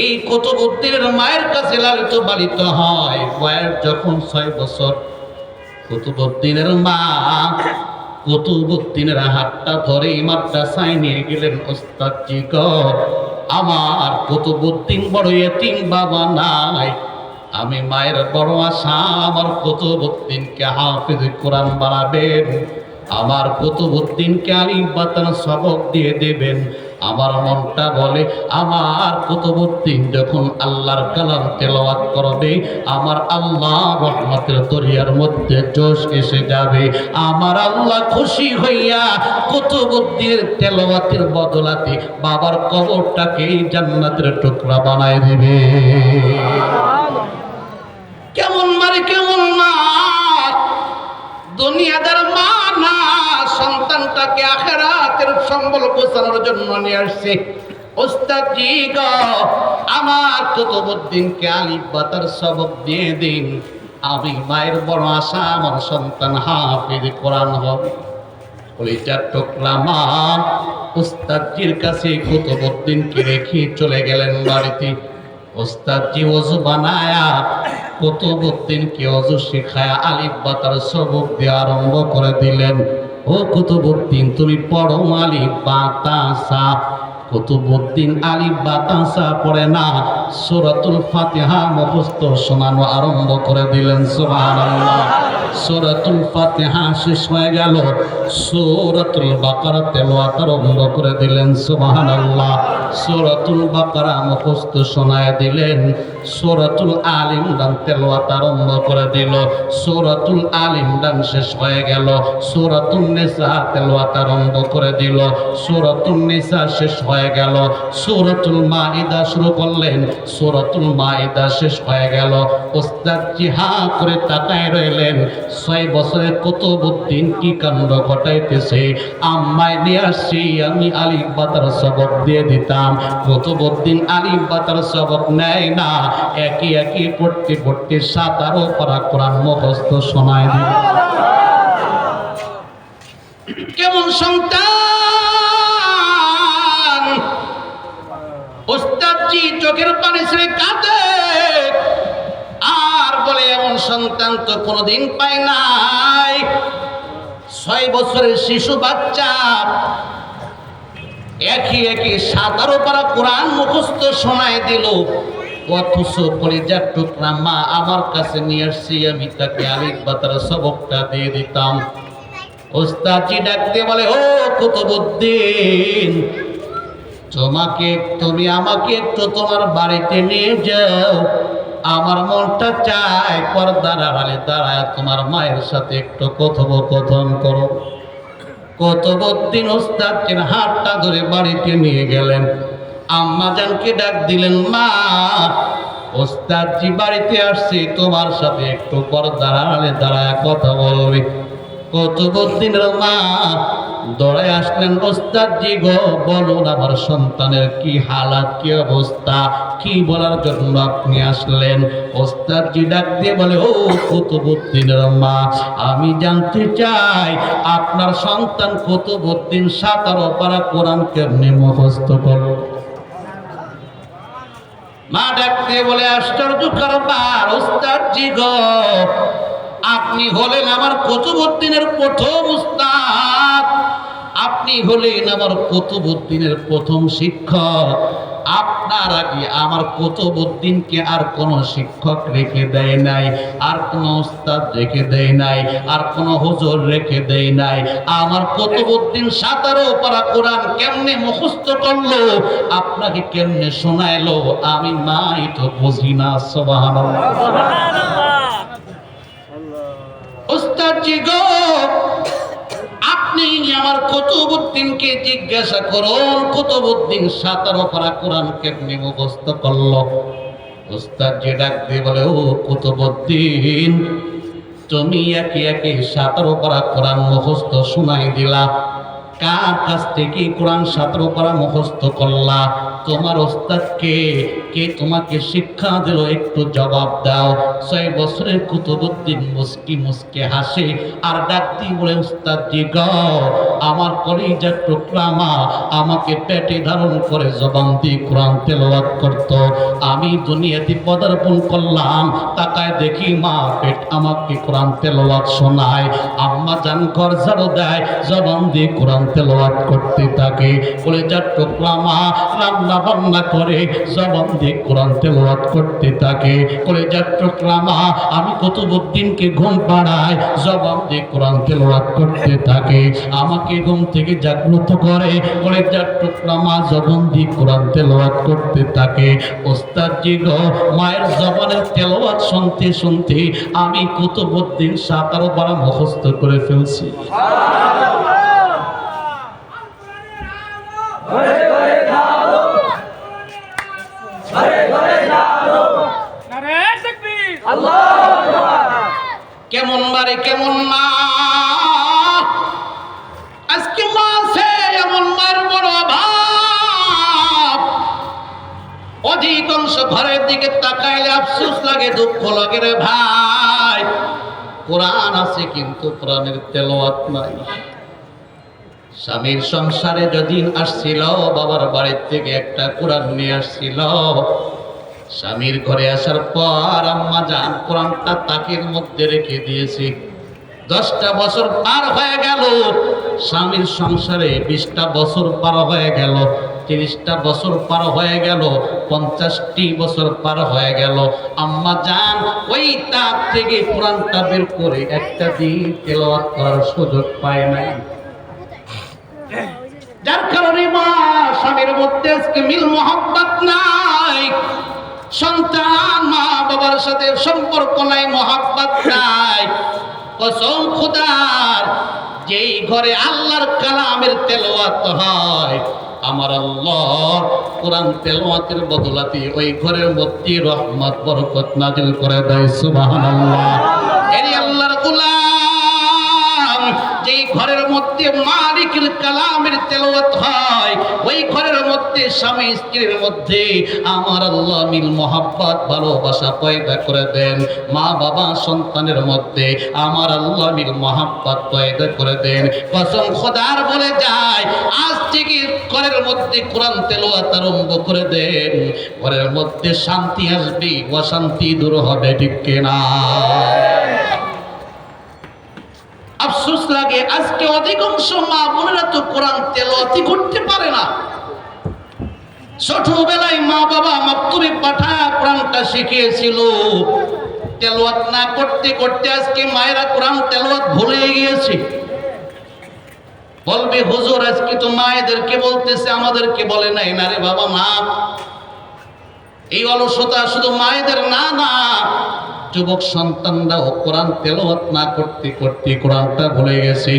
এই কুতুবউদ্দিনের মায়ের কাছে লালিত পালিত হয়। বয়স যখন 6 বছর, কুতুবউদ্দিনের মা কুতুবউদ্দিনের হাতটা ধরে মাদ্রাসায় নিয়ে গেলেন। ওস্তাদজি গো, আমার কুতুবউদ্দিন বড় এতিম, বাবা নাই, আমি মায়ের বড় আশা, আমার কুতুবউদ্দিনকে হাফেজ কোরআন বানাবেন, আমার কুতুবউদ্দিনকে আলিফ বাতার সবক দিয়ে দেবেন। আমার মনটা বলে, আমার কুতুবউদ্দিন যখন আল্লাহর কালাম তেলাওয়াত করবে, আমার আল্লাহ রহমতের দরিয়ার মধ্যে জোশ এসে যাবে। আমার আল্লাহ খুশি হইয়া কুতুবউদ্দিনের তেলাওয়াতের বদলাতে বাবার কবরটাকে জান্নাতের টুকরা বানায় দিবে। কেমন মারে, কেমন মা! দুনিয়াদার মা না, সন্তানটাকে আখিরাতের সম্বল গোছানোর জন্য নিয়ে আসছে। ওস্তাদজি গো, আমার কুতুবউদ্দিনকে আলিফ বাতার সবক দিয়ে দিন, আমি মায়ের বড় আশা, আমার সন্তান হাফেজ কোরআন হবে। কলিজার টুকরা মা ওস্তাদজির কাছে কুতুবউদ্দিনকে রেখে চলে গেলেন বাড়িতে। ওস্তাদজি ওযু বানায়া কুতুবউদ্দিনকে ওযু শিখায়া আলিফ বাতার সবক দিয়ে আরম্ভ করে দিলেন। ও কুতুবউদ্দিন, তুমি পড়ো আলিফ বাতাসা। কুতুবউদ্দিন আলিফ বাতাসা পড়ে না, সূরাতুল ফাতিহা মুখস্থ শোনানো আরম্ভ করে দিলেন। সুবহানাল্লাহ। সূরাতুল ফাতিহা শেষ হয়ে গেল, সূরাতুল বাকারা তেলাওয়াত আরম্ভ করে দিলেন। সুবহানাল্লাহ। সূরাতুল বাকারা মুখস্থ শোনায় দিলেন, সূরাতুল আল ইমরান তেলাওয়াত আরম্ভ করে দিল, সূরাতুল আল ইমরান শেষ হয়ে গেল, সূরাতুন নিসা তেলাওয়াত আরম্ভ করে দিল, সূরাতুন নিসা শেষ হয়ে গেল, সূরাতুল মাইদা শুরু করলেন, সূরাতুল মাইদা শেষ হয়ে গেল। ওস্তাদ জিহা করে তাকায় রইলেন, 6 বছরের কুতুবউদ্দিন কি কাণ্ড ঘটাইতেছে। আম্মায় নিয়ে আসছি, আমি আলিফ বাতার সবক দিয়ে দিতাম, কুতুবউদ্দিন আলিফ বাতার সবক নেয় না, একই একই পড়তে পড়তে 17 পারা কোরআন মুখস্থ শোনায় দিল। কেমন সন্তান! ওস্তাদজি চোখের পানি ছেড়ে কাঁদে আর বলে, এমন সন্তান তো কোনোদিন পাই নাই। 6 বছরের শিশু বাচ্চা একই একই 17 পারা কোরআন মুখস্থ শোনায় দিল, অথচ কলিজার টুকরা মা আমার কাছে নিয়ে আসছি, আমি তাকে আলিফ বাতার সবকটা দিয়ে দিতাম। ওস্তাদজি ডাকতে বলে, ও কুতুবউদ্দিন, তুমি আমাকে একটু তোমার বাড়িতে নিয়ে যাও, আমার মনটা চায় পর্দার আড়ালে দাঁড়ায় তোমার মায়ের সাথে একটু কথোপকথন করো। কুতুবউদ্দিন ওস্তাদের হাতটা ধরে বাড়িতে নিয়ে গেলেন, আম্মা জানকে ডাক দিলেন, মা ওস্তাদজি বাড়িতে আসছে, তোমার সাথে একটু পর্দার আড়ালে দাঁড়ায় কথা বলবে। কুতুবউদ্দিনের মা দৌড়ায় আসলেন, ওস্তাদজি গো, বলুন আমার সন্তানের কি হালাত, কি অবস্থা, কি বলার জন্য আপনি আসলেন? ওস্তাদজি ডাক দিয়ে বলে, ও কুতুবউদ্দিনের মা, আমি জানতে চাই আপনার সন্তান কুতুবউদ্দিন 17 পারা কোরআন কেমনে মুখস্থ করল? মা ডাক দিয়ে বলে, আশ্চর্য কারবার ওস্তাদজি গো, আপনি হলেন আমার কুতুবউদ্দিনের প্রথম উস্তাদ, আপনি হলেন আমার কুতুবউদ্দিনের প্রথম শিক্ষক। আপনার আগে আমার কুতুবউদ্দিনকে আর কোনো শিক্ষক রেখে দেয় নাই, আর কোনো উস্তাদ রেখে দেয় নাই, আর কোনো হুজুর রেখে দেয় নাই। আমার কুতুবউদ্দিন 17 পারা কোরআন কেমনে মুখস্থ করলো, আপনাকে কেমনে শোনাইলো, আমি মাই তো বুঝি না। সুবহানাল্লাহ। ওস্তাদজি গো, আপনি আমার কুতুবউদ্দিনকে জিজ্ঞাসা করুন, কুতুবউদ্দিন 17 পারা কোরআন কেমনে মুখস্থ করলো? ওস্তাদজি ডাক দিয়ে বলে, ও কুতুবউদ্দিন, তুমি একে একে 17 পারা কোরআন মুখস্থ শোনাই দিলা, কার কাছ থেকে কোরআন 17 পারা মুখস্থ করলা? তোমার ওস্তাদকে কে তোমাকে শিক্ষা দিল, একটু জবাব দাও। 6 বছরের কুতুবউদ্দিন মুস্কি মুস্কি হাসে আর ডাক দিয়ে বলে, ওস্তাদজি গো, আমার কলিজার টুকরা মা আমাকে পেটে ধারণ করে জবান দিয়ে কোরআন তেলাওয়াত করত। আমি দুনিয়াতে পদার্পণ করলাম, তাকায় দেখি মা পেট আমাকে কোরআন তেলাওয়াত শোনায়, আম্মা জান ঘর ঝাড়ু দেয়, জবান দিয়ে কোরআন তেলাওয়াত করতে থাকে। কলিজার টুকরা মা রান্না বান্না করে, জবান দিয়ে কোরআন তেলাওয়াত করতে থাকে। কলিজার টুকরা মা আমি কুতুবউদ্দিনকে ঘুম পাড়ায়, জবান দিয়ে কোরআন তেলাওয়াত করতে থাকে। আমাকে ঘুম থেকে জাগ্রত করে, কলিজার টুকরা মা জবান দিয়ে কোরআন তেলাওয়াত করতে থাকে। ওস্তাদজি গো, মায়ের জবানের তেলাওয়াত শুনতে শুনতে আমি কুতুবউদ্দিন 17 পারা মুখস্থ করে ফেলছি। কেমন মারে কেমন মা, আজকে মাসে এমন মার বড় অভাব। অধিকাংশ ঘরের দিকে তাকাইলে আফসোস লাগে, দুঃখ লাগে রে ভাই। কোরআন আছে কিন্তু কোরআনের তেলাওয়াত নাই। স্বামীর সংসারে যেদিন আসছিল, বাবার বাড়ির থেকে একটা কোরআন নিয়ে আসছিল। স্বামীর ঘরে আসার পর আম্মা জান কোরআনটা তাকের মধ্যে রেখে দিয়েছে। 10টা বছর পার হয়ে গেল, স্বামীর সংসারে 20টা বছর পার হয়ে গেল, 30টা বছর পার হয়ে গেল, 50টি বছর পার হয়ে গেল। আম্মা জান ওই তাক থেকে কোরআনটা বের করে একটা দিন তেলাওয়াত করার সুযোগ পায় নাই। যার কারণে মা স্বামীর মধ্যে আজকে মিল মোহাব্বত নাই, সন্তান মা বাবার সাথে সম্পর্ক নাই, মোহাব্বত নাই। কসম খোদার, যেই ঘরে আল্লাহর কালামের তেলাওয়াত হয়, আমার আল্লাহ কোরআন তেলাওয়াতের বদলাতে ওই ঘরের মধ্যে রহমত বরকত নাজিল করে দেয়। সুবহানাল্লাহ। এই আল্লাহর গোলাম, যেই ঘরের মধ্যে মালিকের কালামের তেলাওয়াত হয়, ওই ঘরের মধ্যে স্বামী স্ত্রীর মধ্যে আমার আল্লাহ মিল মোহাব্বত ভালোবাসা পয়দা করে দেন। মা বাবা সন্তানের মধ্যে আমার আল্লাহ মিল মোহাব্বত পয়দা করে দেন। কসম খোদার বলে যায়, আজ থেকে ঘরের মধ্যে কোরআন তেলাওয়াত আরম্ভ করে দেন, ঘরের মধ্যে শান্তি আসবে, অশান্তি দূর হবে। ঠিক কিনা? আফসোস লাগে, আজকে অধিকাংশ মা বোনেরা তো কোরআন তেলাওয়াতই করতে পারে না। ছোটবেলায় মা বাবা মাকতুবে পাঠায় কোরআনটা শিখিয়েছিল, তেলাওয়াত না করতে করতে আজকে মায়েরা কোরআন তেলাওয়াত ভুলে গিয়েছে। বলবে হুজুর আজকে তো মায়েদেরকে বলতেছে, আমাদেরকে বলে নাই। না রে বাবা, না, এই অলসতা শুধু মায়েদের না, না, যুবক সন্তানরাও কোরআন তেলাওয়াত না করতে করতে কোরআনটা ভুলে গেছে।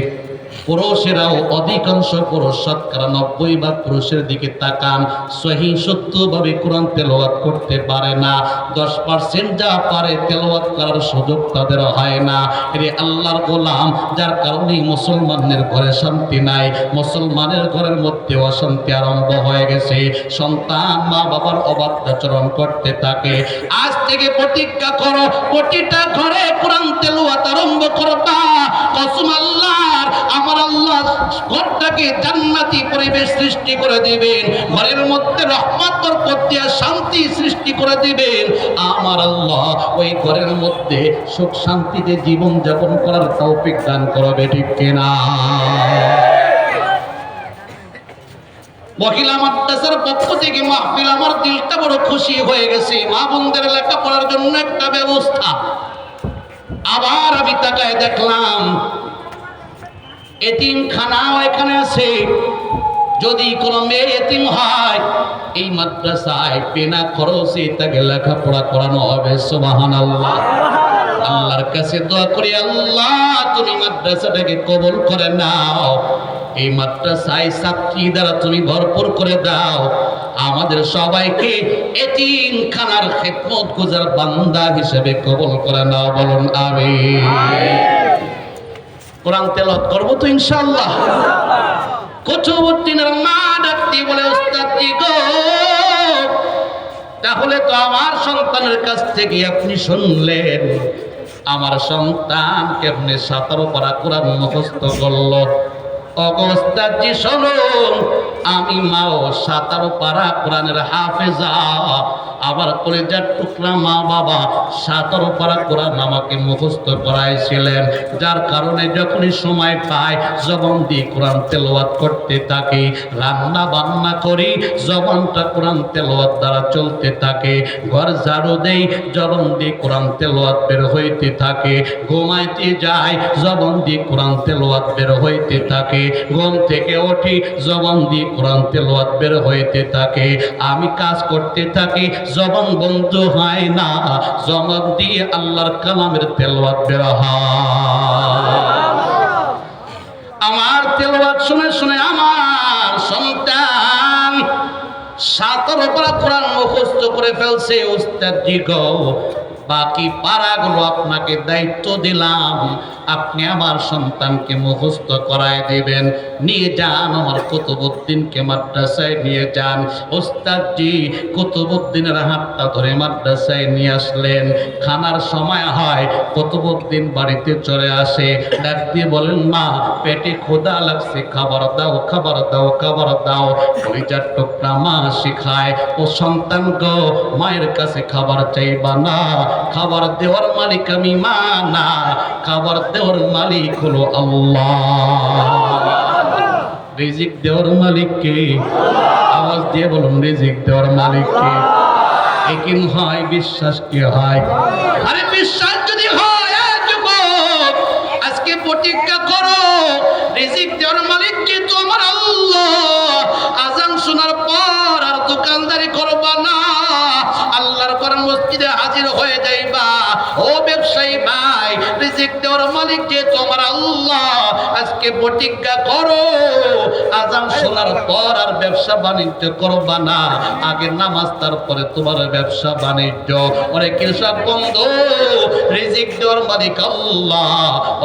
পুরুষেরাও, অধিকাংশ পুরুষ, শতকরা 90% পুরুষের দিকে তাকান, সহি সত্যভাবে কোরআন তেলাওয়াত করতে পারে না। 10% যা পারে তেলাওয়াত করার সুযোগ তাদের হয় না। এরে আল্লাহর গোলাম, যার কারণে মুসলমানের ঘরে শান্তি নাই, মুসলমানের ঘরের মধ্যে অশান্তি আরম্ভ হয়ে গেছে। সন্তান মা বাবার অবাধ্যাচরণ করতে থাকে। আজ থেকে প্রতিজ্ঞা করো, প্রতিটা ঘরে কোরআন তেলাওয়াত আরম্ভ করবা। কসম আল্লাহর, আমার আল্লাহ ঘরটাকে জান্নাতি পরিবেশ সৃষ্টি করে দিবেন, ঘরের মধ্যে রহমত বরকত দিয়া শান্তি সৃষ্টি করে দিবেন। আমার আল্লাহ ওই ঘরের মধ্যে সুখ শান্তিতে জীবন যাপন করার তৌফিক দান করবে। ঠিক কিনা? মহিলা মাদ্রাসার পক্ষ থেকে মাহফিল, আমার দিলটা বড় খুশি হয়ে গেছে। মা বোনদের লেখাপড়ার জন্য একটা ব্যবস্থা। আবার আমি তাকায় দেখলাম এতিমখানাও এখানে আছে। যদি কোনো মেয়ে এতিম হয়, এই মাদ্রাসায় বিনা খরচে তাকে লেখাপড়া করানো হবে। সুবহানাল্লাহ। আল্লাহর কাছে দোয়া করি, আল্লাহ তুমি মাদ্রাসাটাকে কবুল করে নাও, এই মাদ্রাসায় ছাত্রী দ্বারা তুমি ভরপুর করে দাও, আমাদের সবাইকে এতিমখানার খেদমত গুজার বান্দা হিসেবে কবুল করে নাও। বলুন আমিন। কোরআন তেলাওয়াত করব তো ইনশাআল্লাহ। কুতুবউদ্দিনের মা ডাকতে বলে, উস্তাদ জি গো, তাহলে তো আমার সন্তানের কাছ থেকে আপনি শুনলেন, আমার সন্তান কেমনে 17 পারা কোরআন মুখস্থ করলো। উস্তাদ জি শুনুন, আমি মাও 17 পারা কোরআনের হাফেজা। আবার কলেজার টুকরা মা বাবা 17 পারা কোরআন আমাকে মুখস্থ করাইছিলেন, যার কারণে যখনই সময় পাই জবান দিয়ে কোরআন তেলাওয়াত করতে থাকি। রান্না বান্না করি, জবানটা কোরআন তেলাওয়াত দ্বারা চলতে থাকে। ঘর ঝাড়ু দেই, জবান দিয়ে কোরআন তেলাওয়াত বের হইতে থাকে। ঘুমাইতে যাই, জবান দিয়ে কোরআন তেলাওয়াত বের হইতে থাকে। ঘুম থেকে উঠি, জবান দিয়ে কোরআন তেলাওয়াত বের হইতে থাকে। আমি কাজ করতে থাকি, জবান বন্ধ হয় না, জবান দিয়ে আল্লাহর কালামের তেলাওয়াত বের হয়। আমার তেলাওয়াত শুনে শুনে আমার সন্তান 17 পারা কোরআন মুখস্থ করে ফেলছে। উস্তাদ জি গো, বাকি পারাগুলো আপনাকে দায়িত্ব দিলাম, আপনি আমার সন্তানকে মুখস্থ করায় দিবেন। নিয়ে যান, আমার কুতুবউদ্দিনকে মাদ্রাসায় নিয়ে যান। ওস্তাদ জি কুতুবউদ্দিনের হাতটা ধরে মাদ্রাসায় নিয়ে আসলেন। খানার সময় হয়, কুতুবউদ্দিন বাড়িতে চলে আসে। ডাক দিয়ে বলেন, মা পেটে ক্ষুধা লাগছে, খাবার দাও, খাবার দাও, খাবার দাও। কলিজার টুকরা মা শিখায়, ও সন্তান গো, মায়ের কাছে খাবার চাইবা না, খাবার দেওয়ার মালিক আমি মা না, খাবার দেওয়ার মালিক হলো আল্লাহ। রিজিক দেওয়ার মালিক কে? আওয়াজ দিয়ে বলুন, রিজিক দেওয়ার মালিক কে? একিন হয়, বিশ্বাস কি হয়? আরে বিশ্বাস যদি হয়, যুবক আজকে প্রতিজ্ঞা করো, রিজিক দেওয়ার মালিক কিন্তু আমার আল্লাহ। আজান শোনার রিজিক দেওয়ার মালিক যে তোমার আল্লাহ, আজকে প্রতিজ্ঞা করো আযান শোনার পর আর ব্যবসা বাণিজ্য করবা না, আগে নামাজ তারপরে তোমার ব্যবসা বাণিজ্য। ওরে কৃষক বন্ধু, রিজিক দেওয়ার মালিক আল্লাহ,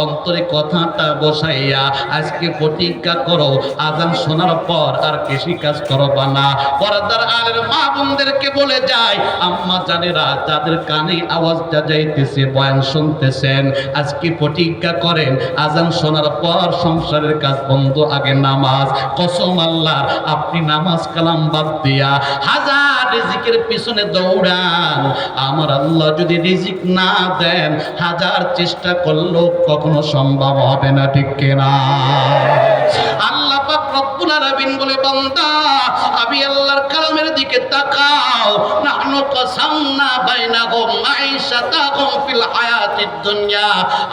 অন্তরে কথাটা বসাইয়া আজকে প্রতিজ্ঞা করো আযান শোনার পর আর কৃষি কাজ করবা না। পর্দার আলের মা বোনদেরকে বলে যায়, আম্মা জানেরা যাদের কানে আওয়াজটা যাইতেছে, বয়ান শুনতেছেন, আজকে প্রতিজ্ঞা করেন আযান শোনার পর সংসারের কাজ বন্ধ, আগে নামাজ। কসম আল্লাহর, আপনি নামাজ কালাম বাদ দিয়া হাজার রিজিকের পিছনে দৌড়ান, আমার আল্লাহ যদি রিজিক না দেন হাজার চেষ্টা করলেও কখনো সম্ভব হবে না, ঠিক কিনা? আল্লাহ পাক রব্বুল আলামিন বলে, বান্দা আমি আল্লাহর কালামের দিকে তাকাও, নাহনু কাসামনা বাইনাহুম মাইশাতাহুম ফিল হায়াতিদ দুনিয়া,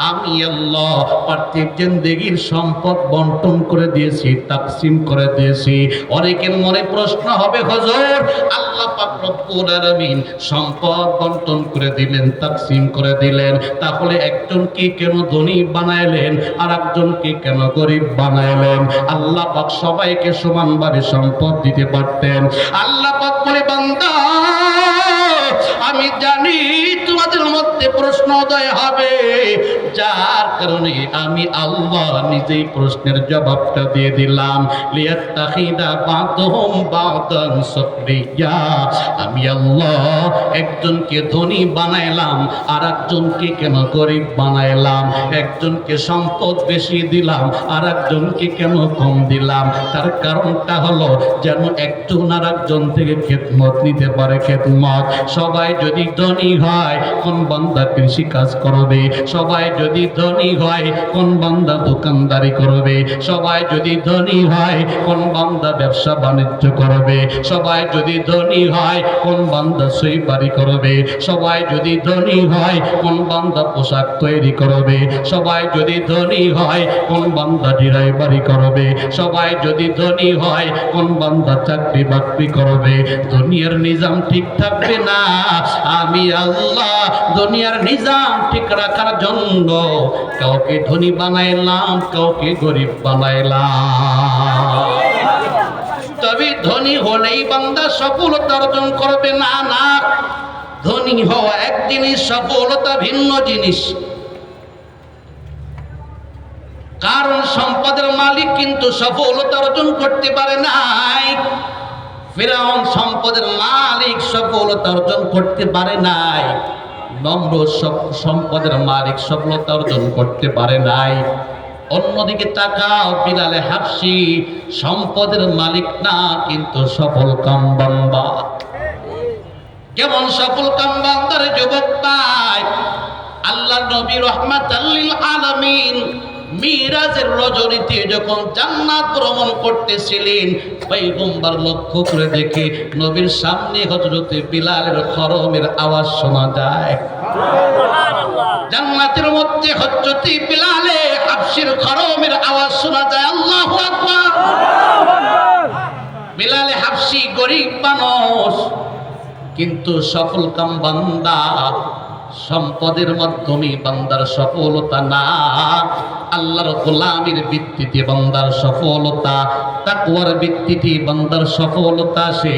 আমি আল্লাহ পার্থিব জিন্দেগীর সম্পদ বন্টন করে দিয়েছি, তাকসিম করে দিয়েছি। অনেকের মনে প্রশ্ন হবে, হুজুর আল্লাহ পাক রব্বুল আলামিন সম্পদ বন্টন করে দিলেন, তাকসিম করে দিলেন, তাহলে একজনকে কেন ধনী বানাইলেন আর একজনকে কেন গরিব বানাইলেন? আল্লাহ পাক সবাইকে সমানভাবে সম্পদ দিতে পারতেন। আল্লাহ পাক বলে, বান্দা আমি জানি তোমাদের মধ্যে প্রশ্ন উদয় হবে, যার কারণে আমি আল্লাহ নিজেই প্রশ্নের জবাবটা দিয়ে দিলাম। লিয়াত্তাখিদা বাদহুম বাদান সুকরিয়া, আমি আল্লাহ একজনকে ধনী বানাইলাম আর একজনকে কেন গরিব বানাইলাম, একজনকে সম্পদ বেশি দিলাম আর একজনকে কেন কম দিলাম? তার কারণটা হলো যেন একজন আর একজন থেকে খেদমত নিতে পারে। খেদমত, সবাই যদি ধনী হয় কোন বান্দা কৃষি কাজ করবে, সবাই যদি ধনী হয় কোন বান্দা দোকানদারি করবে, সবাই যদি ধনী হয় কোন বান্দা ব্যবসা বাণিজ্য করবে, সবাই যদি ধনী হয় কোন বান্দা সুইপারি করবে, সবাই যদি ধনী হয় কোন বান্দা পোশাক তৈরি করবে, সবাই যদি ধনী হয় কোন বান্দা ড্রাইভারি করবে, সবাই যদি ধনী হয় কোন বান্দা চাকরি বাকরি করবে। দুনিয়ার নিজাম ঠিক থাকবে না, আমি আল্লাহ দুনিয়ার নিজাম ঠিক রাখার জন্য কাউকে ধনী বানাইলাম, কাউকে গরিব বানাইলাম। তবে ধনী হলেই বান্দা সফলতা অর্জন করবে না, না, ধনী হওয়া এক জিনিস, সফলতা ভিন্ন জিনিস। কারণ সম্পদের মালিক কিন্তু সফলতা অর্জন করতে পারে নাই। ফিরআউন সম্পদের মালিক, সফলতা অর্জন করতে পারে নাই। নমরুদ সম্পদের মালিক, সফলতা অর্জন করতে পারে নাই। অন্যদিকে তাকাও, বিলালে হাবশি সম্পদের মালিক না, কিন্তু সফল কাম বান্দা। কেমন সফল কাম বান্দার যুবক পায়? আল্লাহ নবী রাহমাতাল লিল আলামিন মিরাজের রজনীতে যখন জান্নাত ভ্রমণ করতেছিলেন, পয়গম্বর লক্ষ্য করে দেখে নবীর সামনে হযরতে বিলালের খরমের আওয়াজ শোনা যায়। জান্নাতের মধ্যে হযরতে বিলালে হাবশির খরমের আওয়াজ শোনা যায়। আল্লাহু আকবার। বিলালে হাবশি গরিব মানুষ, কিন্তু সফল কাম বান্দা। সম্পদের মাধ্যমে বান্দার সফলতা না, আল্লাহর গোলামির ভিত্তিতে বান্দার সফলতা, তাকওয়ার ভিত্তিতে বান্দার সফলতা। সে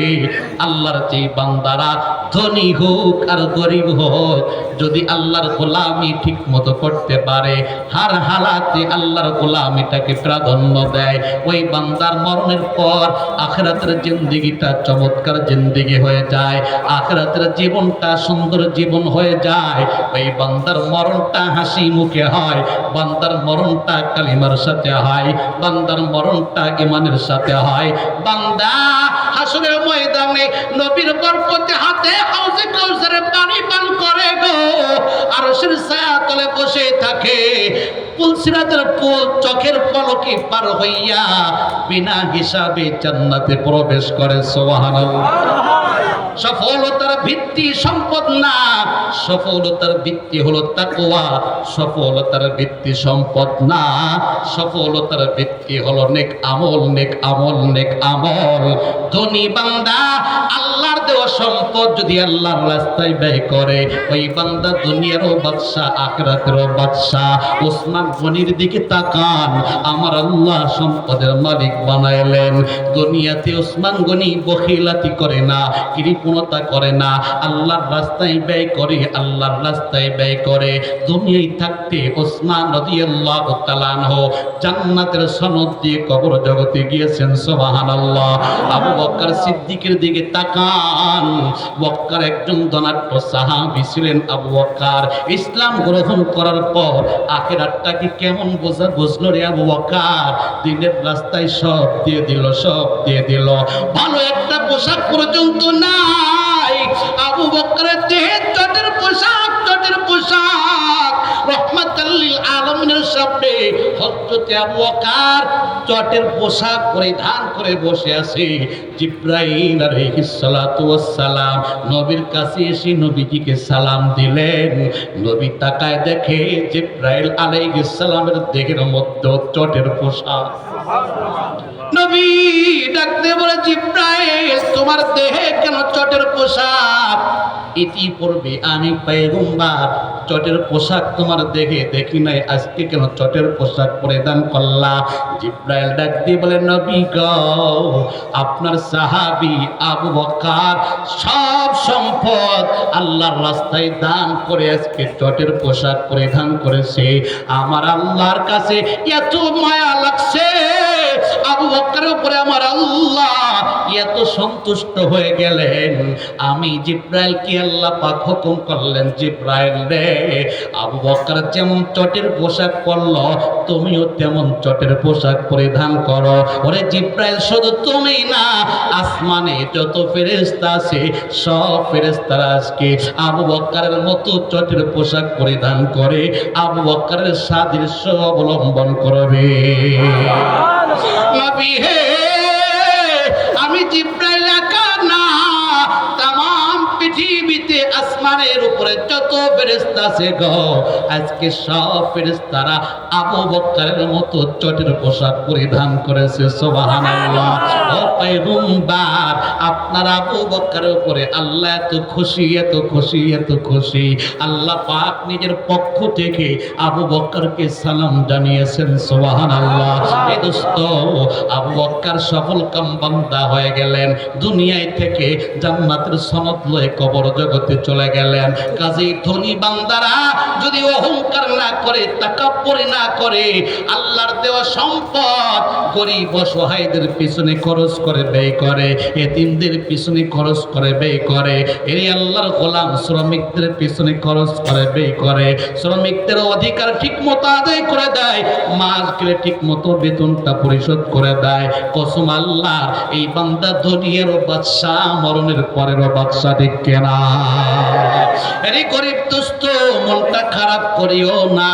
আল্লাহর যে বান্দারা ধনী হোক আর গরিব হোক, যদি আল্লাহর গোলামি ঠিক মতো করতে পারে, হার হালাতে আল্লাহর গোলামিটাকে প্রাধান্য দেয়, ওই বান্দার মরণের পর আখিরাতের জিন্দেগিটা চমৎকার জিন্দেগি হয়ে যায়, আখিরাতের জীবনটা সুন্দর জীবন হয়ে যায়। ওই বান্দার মরণটা হাসি মুখে হয়, বান্দার মরণটা কালিমার সাথে হয়, বান্দার মরণটা ঈমানের সাথে হয়। বান্দা হাসরের ময়দানে নবীর বরকতে হাতে হাউজে কাউসারে পানি পান করে গো, আরশের ছায়া তলে বসে থাকে, পুলসিরাতের পুল চোখের পলকে পার হইয়া বিনা হিসাবে জান্নাতে প্রবেশ করে। সুবহানাল্লাহ। সফলতার ভিত্তি সম্পদ না, সফলতার ভিত্তি হলো তাকওয়া। সফলতার ভিত্তি সম্পদ না, সফলতার ভিত্তি হলো নেক আমল, নেক আমল, নেক আমল। ধনী বান্দা আল্লাহর দেওয়া দেওয়া সম্পদ যদি আল্লাহর রাস্তায় ব্যয় করে, ওই বান্দা দুনিয়ারও বাদশা আখিরাতেরও বাদশা। ওসমান গনির দিকে তাকান, আমার আল্লাহ সম্পদের মালিক বানাইলেন। দুনিয়াতে ওসমান গনি বখিলাতি করে না, কৃপণতা করে না, আল্লাহর রাস্তায় ব্যয় করে, আল্লাহর রাস্তায় ব্যয় করে। দুনিয়ায় থাকতে ওসমান রাদিয়াল্লাহু তাআলা আনহু জান্নাতের সনদ দিয়ে কবর জগতে গিয়েছেন। সুবহানাল্লাহ। আবু বকর সিদ্দিকের দিকে তাকান, বকর একজন ধনাঢ্য সাহাবী ছিলেন। আবু বকর ইসলাম গ্রহণ করার পর আখিরাতটাকে কেমন বুঝলো রে আবু বকর, দিনের রাস্তায় সব দিয়ে দিল, সব দিয়ে দিল। ভালো একটা পোশাক পর্যন্ত নাই। আবু বকরের দেহে চটের পোশাক, চটের পোশাক। রহমাতাল লিল আলামিনের সামনে হযরতে আবু বকর চটের পোশাক পরিধান করে বসে আছে। জিবরাইল আলাইহিস সালাতু ওয়াস সালাম নবীর কাছে এসে নবীজিকে সালাম দিলেন। নবী তাকায় দেখে জিবরাইল আলাইহিস সালামের দেহের মধ্যে চটের পোশাক। নবী ডাকতে বলে, জিবরাইল তোমার দেহে কেন চটের পোশাক? ইতিপূর্বে আমি পয়গম্বর চটের পোশাক তোমার দেহে দেখি নাই, আজকে কেন চটের পোশাক পরিধান করলা? জিবরাইল ডাক দিয়ে বলে, নবী গো, আপনার সাহাবী আবু বকর সব সম্পদ আল্লাহর রাস্তায় দান করে আজকে চটের পোশাক পরিধান করেছে। আমার আল্লাহর কাছে এত মায়া লাগছে, আবু বকরের উপরে আমার আল্লাহ এত সন্তুষ্ট হয়ে গেলেন। আমি জিবরাইল কি আল্লাহ পাক হুকুম করলেন, জিবরাইল রে, আবু বকর যেমন চটের পোশাক পরলো, তুমিও তেমন চটের পোশাক পরিধান করো। ওরে জিবরাইল, শুধু তুমি না, আসমানে যত ফেরেশতা আছে সব ফেরেশতারা আজকে আবু বকরের মতো চটের পোশাক পরিধান করে আবু বকরের সাদৃশ্য অবলম্বন করবে। নবী হে, আমি জিবরাইল একা না, তামাম পৃথিবীতে আসমানের উপরে যত ফেরেশতা আছে গো, আজকে সব ফেরেশতারা আবু বকরের মতো চটের পোশাক পরিধান করেছে। সুবহানাল্লাহ। ও পয়গম্বর, আপনার আবু বকরের উপরে আল্লাহ এত খুশি, এত খুশি, এত খুশি, আল্লাহ পাক নিজের পক্ষ থেকে আবু বকরকে সালাম জানিয়েছেন। সুবহানাল্লাহ। এই দোস্ত, আবু বকর সফল কাম বান্দা হয়ে গেলেন, দুনিয়ায় থেকে জান্নাতের সনদ লয়ে কবর জগতে চলে গেলেন। কাজেই ধনী বান্দারা যদি অহংকার না করে, তাকাব্বুরি না করে, আল্লাহর দেওয়া সম্পদ গরিব অসহায়দের পিছনে খরচ করে ব্যয় করে, এতিমদের পিছনে খরচ করে ব্যয় করে, এই আল্লাহর গোলাম শ্রমিকদের পিছনে খরচ করে ব্যয় করে, শ্রমিকদের অধিকার ঠিক মতো আদায় করে দেয়, মাস গেলে ঠিক মতো বেতনটা পরিশোধ করে দেয়। কসম আল্লাহ, এই বান্দা দুনিয়ারও বাদশা, মরণের পরেরও বাদশা, ঠিক কেনা? আরে গরিব দোস্ত, মনটা খারাপ করিও না।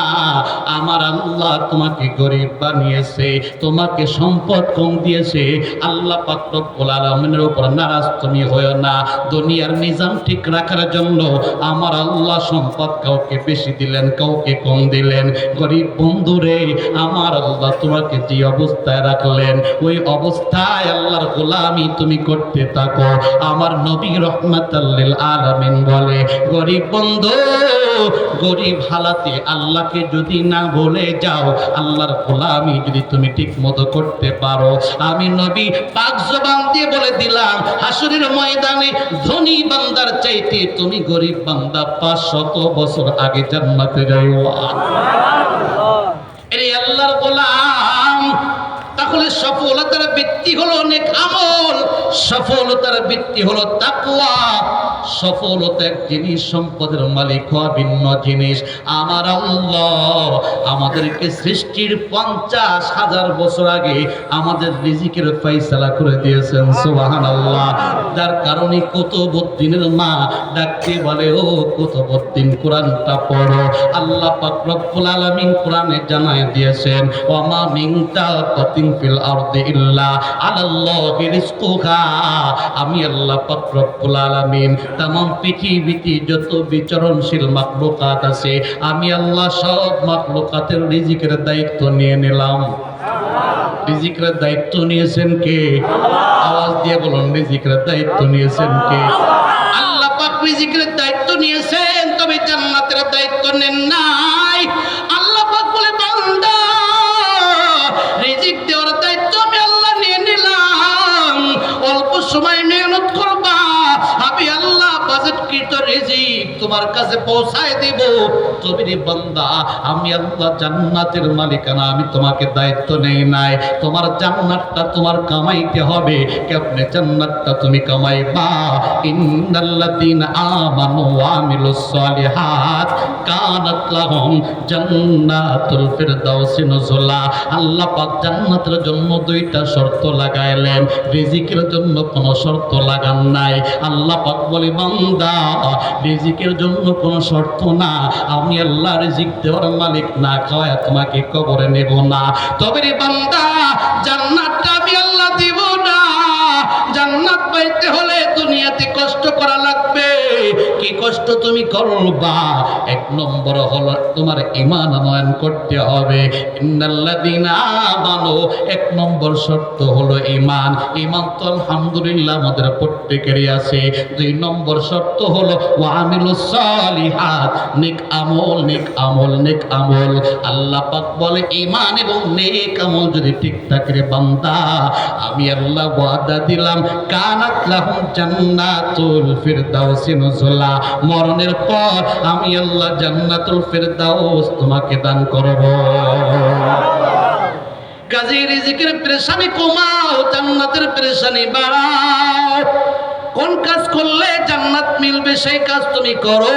আমার আল্লাহ তোমাকে গরিব বানিয়েছে, তোমাকে সম্পদ কম দিয়েছে। আল্লাহ পাক রব্বুল আলামিনের উপর নারাজ তুমি হয়ো না। দুনিয়ার নিজাম ঠিক রাখার জন্য আমার আল্লাহ সম্পদ কাউকে বেশি দিলেন, কাউকে কম দিলেন। গরিব বন্ধুরে, আমার আল্লাহ তোমাকে যে অবস্থায় রাখলেন, ওই অবস্থায় আল্লাহর গোলামি তুমি করতে থাকো। আমার নবী রাহমাতাল লিল আলামিন বলে, গরিব বন্ধু, গরিব হালাতে আল্লাহকে যদি না ভুলে যাও, আল্লাহর গোলামি যদি তুমি ঠিক মতো করতে পারো, আমি নবী পাক জবান দিয়ে বলে দিলাম, হাসরের ময়দানে ধনী বান্দার চাইতে তুমি গরিব বান্দা 500 বছর আগে জান্নাতে যাইও। এই আল্লাহর গোলাম। তাহলে সফলতার ভিত্তি হলো নেক আমল, সফলতার ভিত্তি হলো তাকওয়া। সফলতা এক জিনিস, সম্পদের মালিক হওয়া ভিন্ন জিনিস। আমার আল্লাহ আমাদেরকে সৃষ্টির 50,000 বছর আগে আমাদের রিজিকের ফয়সালা করে দিয়েছেন। সুবহানাল্লাহ। যার কারণে কুতুবউদ্দিনের মা ডাকতে বলে, ও কুতুবউদ্দিন, কোরআনটা পড়ো। আল্লাহ পাক রব্বুল আলামিন কোরআনে জানায় দিয়েছেন, ওয়া মা মিন দাব্বাতিন ফিল আরদি ইল্লা আলাল্লাহি রিজকুহা। আমি আল্লাহ পাক রব্বুল আলামিন तमाम পৃথিবীতে যত বিচরণশীল মাখলুকাত আছে, আমি আল্লাহ সব মাখলুকাতের রিজিকের দায়িত্ব নিয়ে নিলাম। রিজিকের দায়িত্ব নিয়েছেন কে? আওয়াজ দিয়ে বলুন, রিজিকের দায়িত্ব নিয়েছেন কে? আল্লাহ পাক রিজিকের দায়িত্ব নিয়েছেন, তবে জান্নাতের দায়িত্ব নেন নাই। আল্লাহ পাক বলে, বান্দা রিজিক দেওয়ার দায়িত্ব আমি আল্লাহ নিয়ে নিলাম, অল্প সময় মেহনত করবা, আমি আল্লাহ বাজেটকৃত রিজিক তোমার কাছে পৌঁছায় দিব। তবে রে বান্দা, আমি আল্লাহ জান্নাতের মালিকানা আমি তোমাকে দায়িত্ব নেই নাই। তোমার জান্নাতটা তোমার কামাইতে হবে। কেমনে জান্নাতটা তুমি কামাইবা? ইন্নাল্লাযীনা আমানু ওয়া আমিলুস সালিহাত কানাত লাহুম জান্নাতুল ফিরদাউসি নুজুলা। আল্লাহ পাক জান্নাতের জন্য দুইটা শর্ত লাগাইলেন, রিজিকের জন্য কোনো শর্ত লাগান নাই। আল্লাহ পাক বলে, বান্দা রিজিকের জন্য কোনো শর্ত না, আমি আল্লাহ রিজিক দেওয়ার মালিক, না খাওয়ায় তোমাকে কবরে নেব না। তবে রে বান্দা, জান্নাতটা আমি আল্লাহ দিব না। জান্নাত পাইতে হলে দুনিয়াতে কষ্ট করা লাগবে। কি কষ্ট তুমি করবা? এক নম্বর হলো তোমার ঈমান আনয়ন করতে হবে। ইন্নাল্লাযীনা আমানু, এক নম্বর শর্ত হলো ঈমান। ঈমান তো আলহামদুলিল্লাহ আমাদের প্রত্যেকেরই আছে। দুই নম্বর শর্ত হলো ওয়া আমিলুস সালিহাত, নেক আমল, নেক আমল, নেক আমল। আল্লাহ পাক বলে, ঈমান এবং নেক আমল যদি ঠিক থাকে রে বান্দা, আমি আল্লাহ ওয়াদা দিলাম, কানাত লাহুম জান্নাতুল ফিরদাউসি নুজুলা। মরণের পর আমি আল্লাহ জান্নাতুল ফিরদাউস তোমাকে দান করব। কাজী রিজিকের পেরেশানি কমাও, জান্নাতের পেরেশানি বাড়াও। কোন কাজ করলে জান্নাত মিলবে সেই কাজ তুমি করো।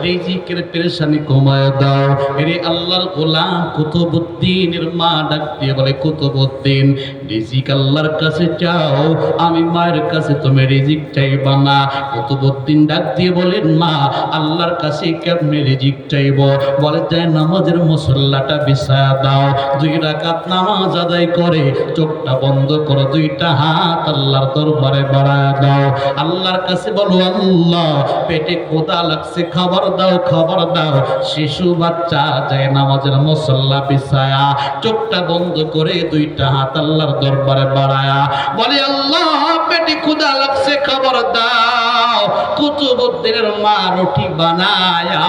রিজিকের পেরেশানি কমায় দাও। এরে আল্লাহর গোলাম কুতুবউদ্দিনের মা ডাক দিয়ে বলে, কুতুবউদ্দিন রিজিক আল্লাহর কাছে চাও, আমি মায়ের কাছে তুমি রিজিক চাইবা না। কুতুবউদ্দিন ডাক দিয়ে বলেন, মা আল্লাহর কাছে কেমনে রিজিক চাইব? বলে, যায় নামাজের মুসল্লাটা বিছায়া দাও, 2 রাকাত নামাজ আদায় করে চোখটা বন্ধ করো, 2টা হাত আল্লাহর দরবারে বাড়ায়া দাও। আল্লাহর কাছে বলো, আল্লাহ পেটে ক্ষুধা লাগছে, খাবার দাও, খাবার দাও। শিশু বাচ্চা যায় নামাজের মুসল্লা বিছায়া চোখটা বন্ধ করে 2টা হাত আল্লাহর দরবারে বাড়ায়া বলে, আল্লাহ পেটে ক্ষুধা লাগছে, খাবার দাও। কুতুবউদ্দিনের মা রুটি বানায়া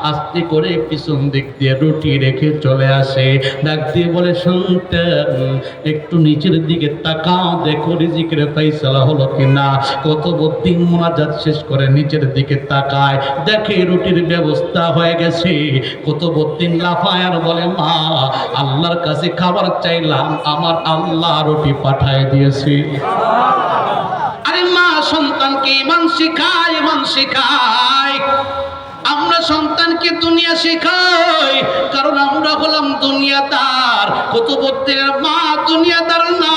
আস্তে করে পিছন দিক দিয়ে রুটি রেখে চলে আসে। ডাক দিয়ে বলে, সন্তান একটু নিচের দিকে তাকাও, দেখো রিজিকের ফাইসালা হলো কিনা। কুতুবউদ্দিন মুনাজাত শেষ করে নিচের দিকে তাকায়, দেখে রুটির ব্যবস্থা হয়ে গেছে। কুতুবউদ্দিন লাফায় আর বলে, মা আল্লাহর কাছে খাবার চাইলাম, আমার আল্লাহ রুটি পাঠায় দিয়েছে। আরে মা সন্তানকে ঈমান শেখায়, ঈমান শেখায়। আমরা সন্তানকে দুনিয়া শেখাই, কারণ আমরা হলাম দুনিয়াদার। কুতুবউদ্দিনের মা দুনিয়াদার না,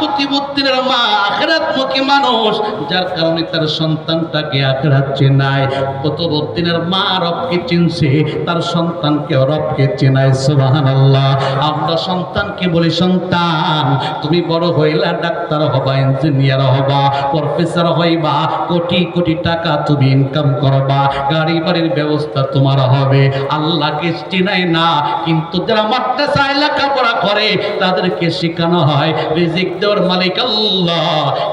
কুতুবউদ্দিনের মা আখিরাতমুখী মানুষ, যার কারণে তার সন্তানটাকে আখিরাত চেনায়। কুতুবউদ্দিনের মা রবকে চিনছে, তার সন্তানকে রবকে চেনায়। সুবহানাল্লাহ। আমরা সন্তানকে বলি, সন্তান তুমি বড় হইলা ডাক্তার হবা, ইঞ্জিনিয়ার হবা, প্রফেসর হইবা, কোটি কোটি টাকা তুমি ইনকাম করবা, গাড়ি বাড়ির ব্যবস্থা তোমার হবে। আল্লাহকে চিনায় না, কিন্তু যারা মাদ্রাসায় লেখাপড়া করে তাদেরকে শেখানো হয় রিজিক দেওয়ার মালিক আল্লাহ।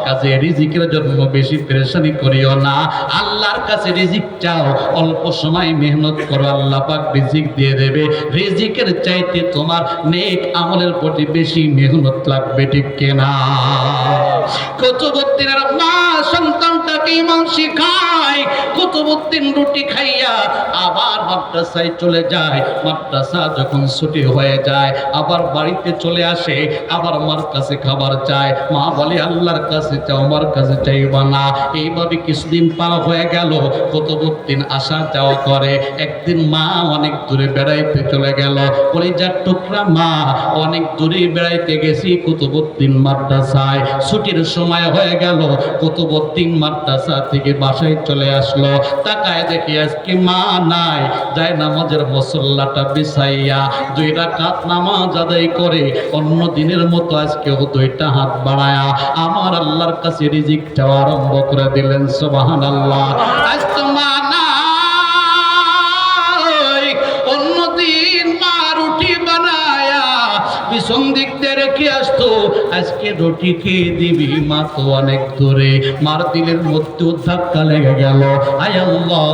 কাজে রিজিকের জন্য বেশি পেরেশানি করিও না, আল্লাহর কাছে রিজিক চাও, অল্প সময় মেহনত করো, আল্লাহ পাক রিজিক দিয়ে দেবে। রিজিকের চাইতে তোমার নেক আমলের প্রতি বেশি মেহনত লাগবে, ঠিক কিনা? কুতুবউদ্দিনের মা সন্তানটাকে ঈমান শেখায়। কুতুবউদ্দিন রুটি খাইয়া আবার মাদ্রাসায় চলে যায়। মাদ্রাসা যখন ছুটি হয়ে যায় আবার বাড়িতে চলে আসে, আবার মার কাছে খাবার চায়। মা বলে, আল্লাহর কাছে চাও, আমার কাছে চাইবা না। এইভাবে কিছুদিন পার হয়ে গেল। কুতুবউদ্দিন আসা যাওয়া করে। একদিন মা অনেক দূরে বেড়াইতে চলে গেল। কলিজার টুকরা মা, অনেক দূরে বেড়াইতে গেছি, কুতুবউদ্দিন মাদ্রাসায়। ছুটির সময় হয়ে গেল, কুতুবউদ্দিন মাদ্রাসা থেকে বাসায় চলে আসলো। তাকায় দেখি আজকে মা নাই, যায় নামাজের মুসল্লাটা বিছাইয়া 2 রাকাত নামাজ আদায় করে অন্য দিনের মতো আজকেও 2টা হাত বাড়ায়া আমার আল্লাহর কাছে রিজিক চাওয়া আরম্ভ করে দিলেন। সুবহানাল্লাহ। আজ তো মা নাই, অন্যদিন মা রুটি বানায়া পিছন দিক দিয়ে তো আজকে রুটি খেয়ে দিবি, মা তো অনেক দূরে। মার দিলের মধ্যে ধাক্কা লেগে গেল, আয় আল্লাহ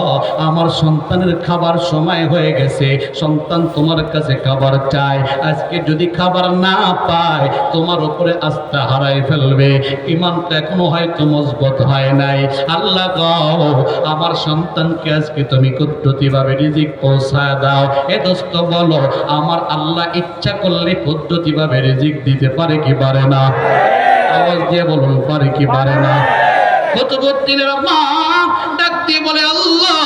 আমার সন্তানের খাবার সময় হয়ে গেছে, সন্তান তোমার কাছে খাবার চায়, আজকে যদি খাবার না পায় তোমার উপরে আস্থা হারাই ফেলবে, ইমানটা এখনো হয়তো মজবুত হয় নাই। আল্লাহ গো আমার সন্তানকে আজকে তুমি কুদরতিভাবে রিজিক পৌঁছায় দাও। এ দোস্ত বলো, আমার আল্লাহ ইচ্ছা করলে কুদরতিভাবে রিজিক দিতে পারে কি পারে না? আওয়াজ দিয়ে বলুন, পারে কি পারে না? কুতুবউদ্দিনের মা ডাক দিয়ে বলে, আল্লাহ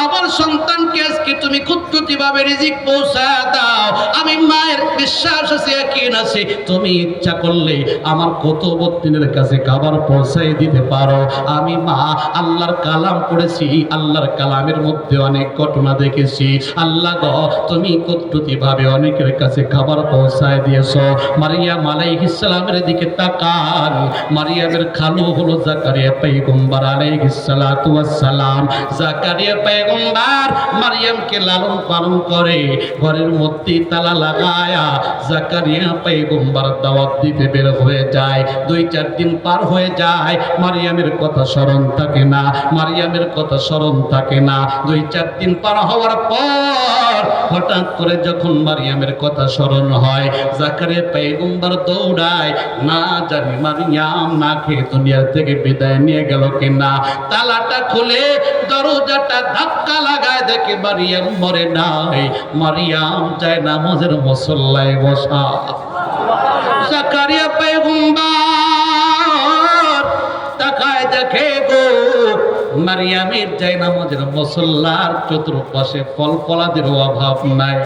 আমার সন্তানকে আজকে তুমি কুদরতিভাবে রিজিক পৌঁছায় দাও। আমি মায়ের বিশ্বাস আছে, ইয়াকিন আছে, তুমি ইচ্ছা করলে আমার কুতুবউদ্দিনের কাছে খাবার পৌঁছাই দিতে পারো। আমি মা আল্লাহর কালাম পড়েছি, আল্লাহর কালামের মধ্যে অনেক ঘটনা দেখেছি। আল্লাহ গো তুমি কুদরতিভাবে অনেকের কাছে খাবার পৌঁছায় দিয়েছো। মারিয়াম আলাইহিস সালামের দিকে তাকান, মারিয়ামের খালু হলো জাকারিয়া পয়গম্বর আলাইহিস সালাতু ওয়াস সালাম। জাকারিয়া পয়গম্বর মারিয়ামকে লালন পালন করে, ঘরের মধ্যে তালা লাগায়া জাকারিয়া পয়গম্বর দাওয়াত দিতে বের হয়ে যায়। 2-4 দিন পার হয়ে যায়, মারিয়ামের কথা স্মরণ থাকে না, মারিয়ামের কথা স্মরণ থাকে না। 2-4 দিন পার হওয়ার পর হঠাৎ করে যখন মারিয়ামের কথা স্মরণ হয়, জাকারিয়া পয়গম্বর দৌড়ায়, না জানি মারিয়াম না খেয়ে দুনিয়ার থেকে বিদায় নিয়ে গেল কিনা। তালাটা খুলে দরজাটা ধাক্কা লাগায়, দেখে মারিয়াম মরে নাই, মারিয়াম যায় নামাজের মুসল্লায় বসা। জাকারিয়া পয়গম্বর তাকায় দেখে গো মারিয়ামের যায় নামাজের মুসল্লার চতুর্পাশে ফল ফলাদের অভাব নাই।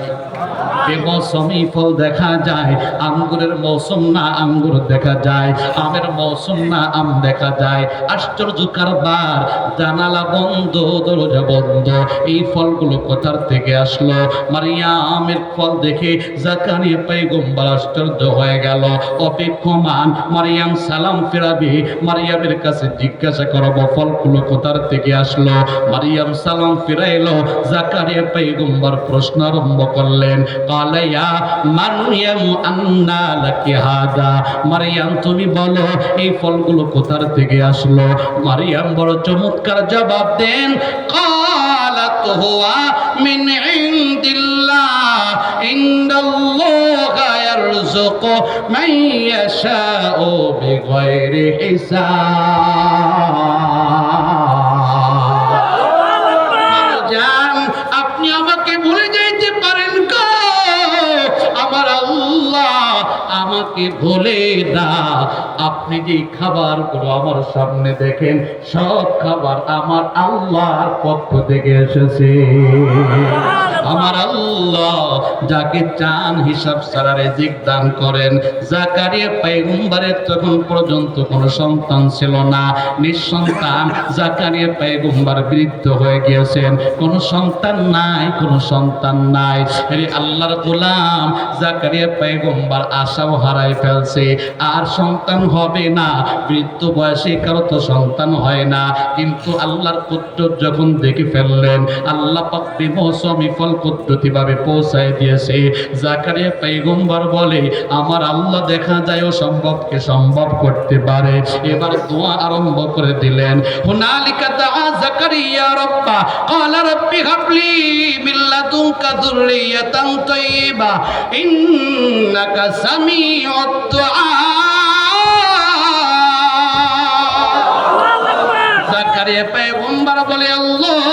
বেমৌসুমি ফল দেখা যায়, আঙ্গুরের মৌসুম না আঙ্গুর দেখা যায়, আমের মৌসুম না আম দেখা যায়। আশ্চর্য কারবার, জানালা বন্ধ, দরজা বন্ধ, এই ফলগুলো কোথার থেকে আসলো? মারিয়ামের ফল দেখে জাকারিয়া পয়গম্বর আশ্চর্য হয়ে গেল, অপেক্ষমান। মারিয়াম সালাম ফেরাবে, মারিয়ামের কাছে জিজ্ঞাসা করবো ফলগুলো কোথার থেকে আসলো। মারিয়াম সালাম ফিরাইলো, জাকারিয়া পয়গম্বর প্রশ্ন আরম্ভ করলেন, কালাইয়া মারিয়াম আন্না লাকি হাদা, মারিয়াম তুমি বলো এই ফলগুলো কোথার থেকে আসলো? মারিয়াম বড় চমৎকার জবাব দেন, কালাত হুয়া মিন ইনদিল্লাহ, ইন্নাল্লাহা ইয়ারযুকু মান ইয়াশাউ বিগাইরি হিসাব। আপনি আমাকে ভুলে যাইতে পারেন গো, আমার আল্লাহ আমাকে ভুলে না। আপনি যে খাবারগুলো আমার সামনে দেখেন, সব খাবার আমার আল্লাহর পক্ষ থেকে এসেছে। আমার আল্লাহ যাকে চান হিসাব ছাড়া রিজিক দান করেন। জাকারিয়া পয়গম্বরের তখন পর্যন্ত কোনো সন্তান ছিল না, নিঃসন্তান। জাকারিয়া পয়গম্বর বৃদ্ধ হয়ে গিয়েছেন, কোনো সন্তান নাই, কোনো সন্তান নাই। আরে আল্লাহর গোলাম জাকারিয়া পয়গম্বর আশাও হারাই ফেলছে, আর সন্তান হবে না। বৃদ্ধ বয়সে কারো তো সন্তান হয় না, কিন্তু আল্লাহর কুদরত যখন দেখে ফেললেন, আল্লাহ পাক বেমৌসুমি ফল কুদরতিভাবে পৌঁছায় দিয়েছে। জাকারিয়া পয়গম্বর বলে, আমার আল্লাহ দেখা যায় ও সম্ভবকে সম্ভব করতে পারে। এবার দোয়া আরম্ভ করে দিলেন, হুনালিকা দাআ জাকারিয়া রাব্বা ক্বালা রাব্বি হাবলি মিন লাদুনকা যুররিয়াতান তাইয়্যিবা ইন্নাকা সামিউদ দুআ। জাকারিয়া পয়গম্বর বলে, আল্লাহ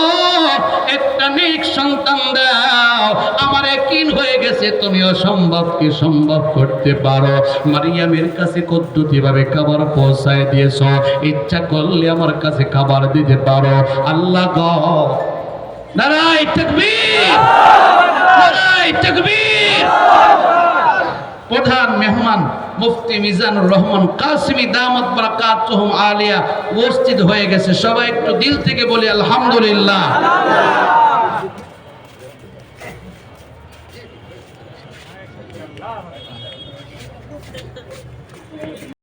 একটা নেক সন্তান দাও, আমার ইয়াকিন হয়ে গেছে তুমি অসম্ভবকে সম্ভব করতে পারো। মারিয়ামের কাছে কুদরতিভাবে খাবার পৌঁছায় দিয়েছো, ইচ্ছা করলে আমার কাছে খাবার দিতে পারো। আল্লাহ গো, নারায়ে তাকবীর, নারায়ে তাকবীর। প্রধান মেহমান মুফতি মিজানুর রহমান কাসিমি দামাত বারাকাতুহুম আলিয়া উপস্থিত হয়ে গেছে। সবাই একটু দিল থেকে বলি আলহামদুলিল্লাহ।